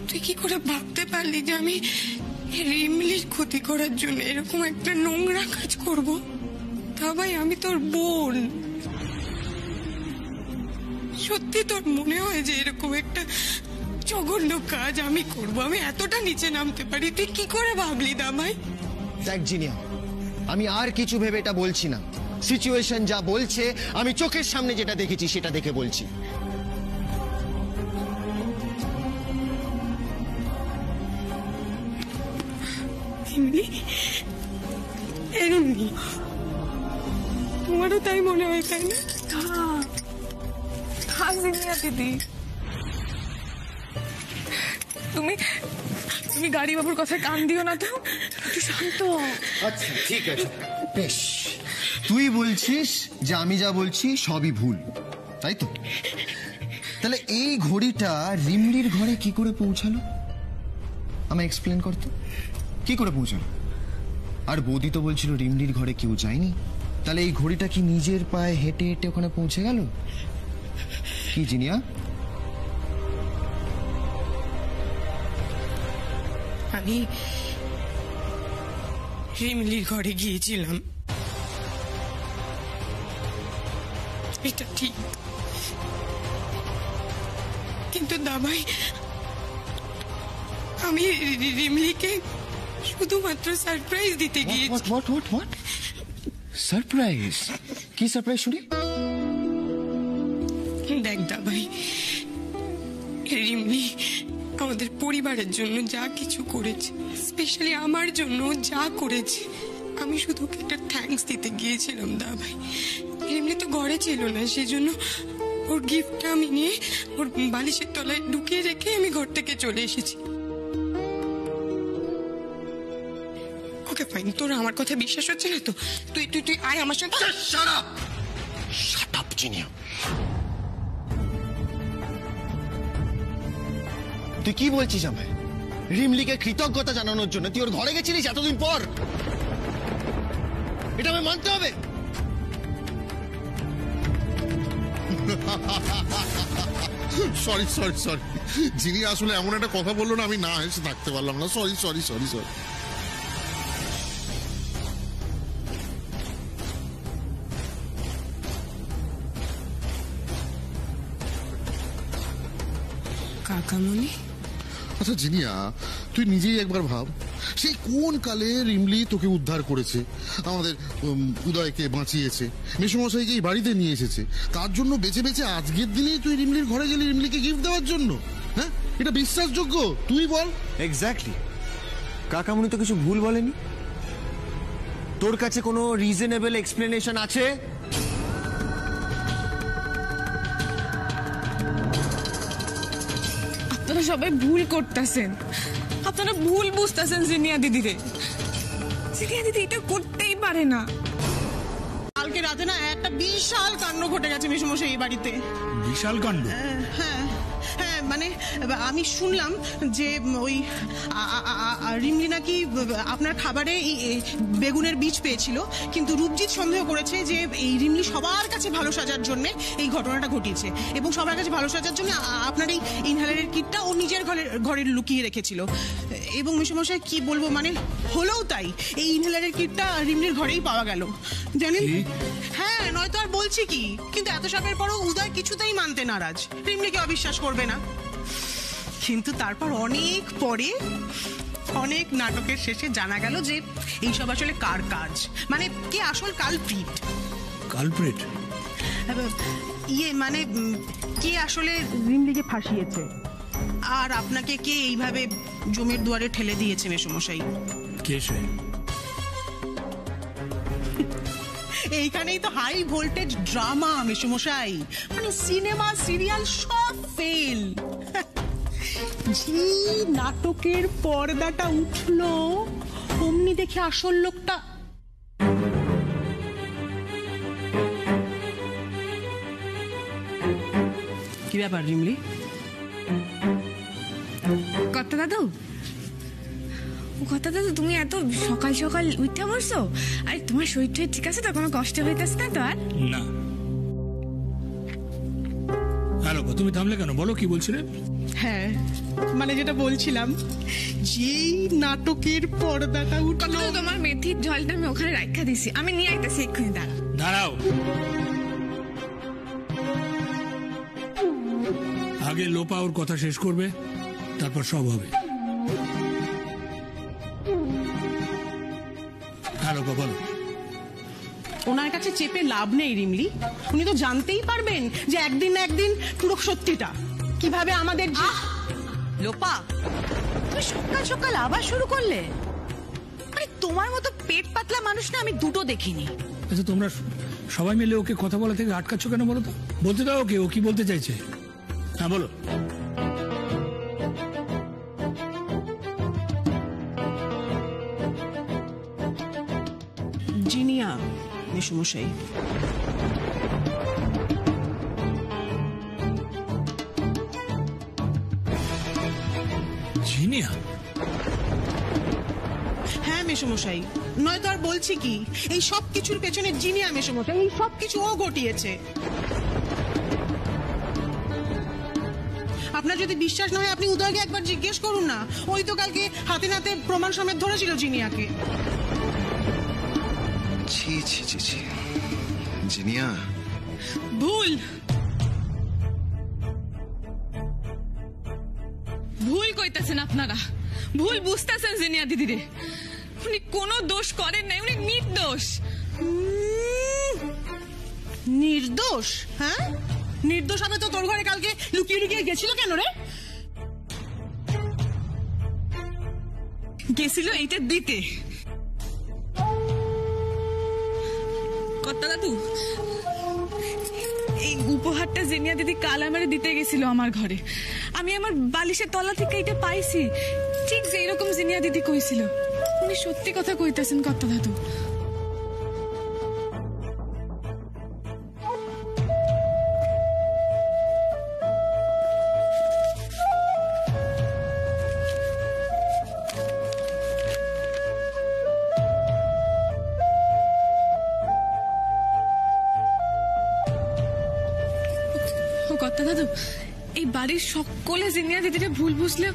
তুই কি করে ভাবতে পারলি যে আমি রিমলির ক্ষতি করার জন্য এরকম একটা নোংরা কাজ করব? তা ভাই, আমি তোর বোন। সত্যি তোর মনে হয় যে এরকম একটা জঘন্য কাজ আমি করব? আমি এতটা নিচে নামতে পারি? তুই কি করে ভাবলি দামাই? দেখ জিনিয়া, আমি আর কিছু ভেবে এটা বলছি না, সিচুয়েশন যা বলছে আমি চোখের সামনে যেটা দেখেছি সেটা দেখে বলছি। তোমারও তাই মনে হয়, তাই না? জিনিয়া দিদি, তুমি তুমি গাড়ি বাবুর কথায় কান দিও না তো, একটু শান্ত। আচ্ছা ঠিক আছে, বেশ, তুই বলছিস যে আমি যা বলছি সবই ভুল, তাই তো? তাহলে এই ঘড়িটা রিমলির ঘরে কি করে পৌঁছালো? আমায় এক্সপ্লেন করতো কি করে পৌঁছালো। আর বৌদি তো বলছিল রিমলির ঘরে কেউ যায়নি, তাহলে এই ঘড়িটা কি নিজের পায়ে হেঁটে হেঁটে ওখানে পৌঁছে গেল? কি জিনিয়া? আমি রিমলির ঘরে গিয়েছিলাম, এটা ঠিক, কিন্তু দাবাই আমি রিমলিকে শুধুমাত্র সারপ্রাইজ দিতে গিয়েছি। সারপ্রাইজ? কি সারপ্রাইজ শুনি? দেখ দাবাই, রিমলি আমাদের পরিবারের জন্য যা কিছু করেছে, স্পেশালি আমার জন্য যা করেছে, আমি শুধু একটা থ্যাঙ্কস দিতে গিয়েছিলাম দাবাই। রিমলি তো ঘরে ছিল না, সেজন্য ওর গিফটটা আমি নিয়ে ওর বালিশের তলায় ঢুকিয়ে রেখে আমি ঘর থেকে চলে এসেছি। ওকে ফাইন, তোর আমার কথা বিশ্বাস হচ্ছে না তো? তুই তুই তুই আয় আমার সঙ্গে। Shut up Jinia. তুই কি বলছিস আমায়? রিমলিকে কৃতজ্ঞতা জানানোর জন্য তুই ওর ঘরে গেছিলিস এতদিন পর? এটা আমি মানতে হবে? সরি সরি সরি, যিনি আসলে এমন একটা কথা বললো না, আমি না হেসে থাকতে পারলাম না। Sorry sorry sorry sorry. কাকামণি, আচ্ছা জিনিয়া, তুই নিজেই একবার ভাব, সেই কোন কালে রিমলি তোকে উদ্ধার করেছে, আমাদের উদয়কে বাঁচিয়েছে, মেসোমশাইকে এই বাড়িতে নিয়ে এসেছে, তার জন্য বেঁচে বেঁচে আজকের দিনেই তুই রিমলির ঘরে গেলি রিমলিকে গিফট দেওয়ার জন্য? হ্যাঁ, এটা বিশ্বাসযোগ্য? তুই বল। এক্স্যাক্টলি। কাকামণি তো কিছু ভুল বলেনি। তোর কাছে কোনো রিজনেবল এক্সপ্লেনেশন আছে? আপনারা সবাই ভুল করতেছেন, আপনারা ভুল বুঝতেছেন জিনিয়া দিদিরে। জিনিয়া দিদি এটা করতেই পারে না। কালকে রাতে না একটা বিশাল কাণ্ড ঘটে গেছে মেসোমশাই এই বাড়িতে। বিশাল কাণ্ড? হ্যাঁ হ্যাঁ, মানে আমি শুনলাম যে ওই রিমলি নাকি আপনার খাবারে বেগুনের বীজ পেয়েছিল, কিন্তু রূপজিৎ সন্দেহ করেছে যে এই রিমলি সবার কাছে ভালো সাজার জন্য এই ঘটনাটা ঘটিয়েছে, এবং সবার কাছে ভালো সাজার জন্য আপনার এই ইনহেলারের কিটটা ও নিজের ঘরে লুকিয়ে রেখেছিল। এবং মেসোমশাই কি বলবো, মানে হলোও তাই, এই ইনহেলারের কিটটা রিমলির ঘরেই পাওয়া গেল, জানেন? হ্যাঁ, নয়তো আর বলছি কি। কিন্তু এত সবের পরও উদয় কিছুতেই মানতে নারাজ, রিমলিকে অবিশ্বাস করবে না। কিন্তু তারপর অনেক পরে, অনেক নাটকের শেষে জানা গেল যে এইসব আসলে কার কাজ, মানে কে আসল কালপ্রিট। কালপ্রিট? মানে কে আসলে রিমলিকে ফাঁসিয়েছে, আর আপনাকে কে এইভাবে জমির দুয়ারে ঠেলে দিয়েছে মেসোমশাই। কে সে? এইখানেই তো হাই ভোল্টেজ ড্রামা মেসোমশাই, মানে সিনেমা সিরিয়াল সব ফেল। যে নাটকের পর্দাটা উঠলো অমনি দেখে আসল লোকটা। কি ব্যাপার রিমলি? কথা দাদু, কথা দাদু, তুমি এত সকাল সকাল উঠতে বসছো? আর তোমার শরীর টরীর ঠিক আছে তো? কোনো কষ্ট হইতেছে না তো আর? না। হ্যালো, তুমি থামলে কেন? বলো, কি বলছিলে? হ্যাঁ, মানে যেটা বলছিলাম, যেই নাটকের পর্দাটা উঠলো। তোমার মেথির জলটা আমি ওখানে রাখা দিছি, আমি নিয়ে আইতেছি এক্ষুনি। দাঁড়াও, আগে লোপা ওর কথা শেষ করবে, তারপর সব হবে। হ্যালো, বলো। ওনার কাছে চেপে লাভ নেই রিমলি, উনি তো জানতেই পারবেন যে একদিন না একদিন পুরো সত্যিটা কিভাবে আমাদের। লোপা, তুমি সকাল সকাল আবার শুরু করলে? মানে তোমার মতো পেট পাতলা মানুষ না আমি দুটো দেখিনি। আচ্ছা, তোমরা সবাই মিলে ওকে কথা বলা থেকে আটকাচ্ছ কেন বলো তো? বলতে দাও ওকে, ও কি বলতে চাইছে। হ্যাঁ বলো। জিনিয়া মেসোমশাই, জিনিয়া? হ্যাঁ মেসোমশাই, নয়তো আর বলছি কি, এই সব কিছুর পেছনে জিনিয়া মেসোমশাই, এই সব কিছু ও ঘটিয়েছে। আপনার যদি বিশ্বাস না হয় আপনি উদয়কে একবার জিজ্ঞেস করুন না, ওই তো কালকে হাতে নাতে প্রমাণ সমেত ধরেছিল জিনিয়াকে। ছি ছি ছি ছি, জিনিয়া ভুল ভুল কইতাছেন আপনারা, ভুল বুঝতেছেন জিনিয়া দিদিরে। উনি কোনো দোষ করেন নাই, উনি নির্দোষ। নির্দোষ? হ্যাঁ, নির্দোষ হবে তো তোর ঘরে কালকে লুকিয়ে লুকিয়ে গেছিল কেন রে? গেছিল এইটা দিতে। কর্তা দাদু, এই উপহারটা জিনিয়া দিদি কাল আমারে দিতে গেছিল আমার ঘরে। আমি আমার বালিশের তলা থেকে এটা পাইছি, ঠিক যেরকম জিনিয়া দিদি কইছিল। উনি সত্যি কথা কইতাছেন কর্তা দাদু। কর্তা দাদু, এই বাড়ির সকলে জিনিয়া দিদিটা ভুল বুঝলেও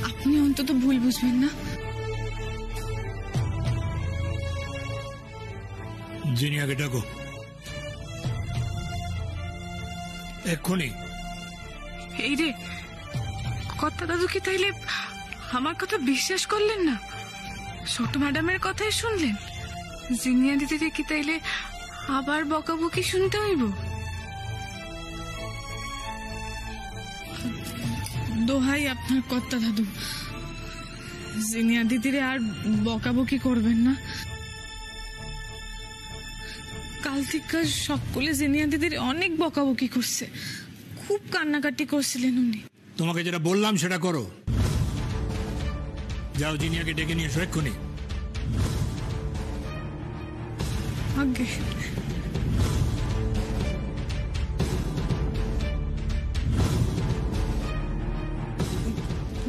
আপনি অন্তত ভুল বুঝবেন না। জিনিয়াকে ডাকো এক্ষুনি। এই রে, কর্তা দাদু কি তাইলে আমার কথা বিশ্বাস করলেন না? ছোট ম্যাডামের কথাই শুনলেন? জিনিয়া দিদিরে কি তাইলে আবার বকাবকি শুনতে হইব? দোহাই আপনার কর্তা দাদু, জিনিয়া দিদিরে আর বকাবকি করবেন না। কাল থেকে সকলে জিনিয়া দিদির অনেক বকাবকি করছে, খুব কান্নাকাটি করছিলেন উনি। তোমাকে যেটা বললাম সেটা করো। যাও জিনিয়াকে ডেকে নিয়ে এসো এক্ষুনি। আগে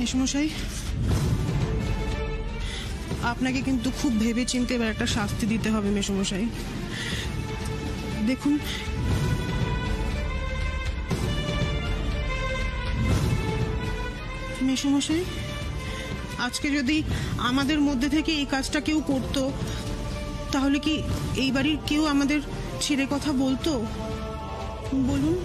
মেসোমশাই, আপনাকে কিন্তু খুব ভেবে চিন্তে এবার একটা শাস্তি দিতে হবে মেসোমশাই। দেখুন, মেসোমশাই, আজকে যদি আমাদের মধ্যে থেকে এই কাজটা কেউ করতো, তাহলে কি এই বাড়ির কেউ আমাদের ছেড়ে কথা বলতো? বলুন।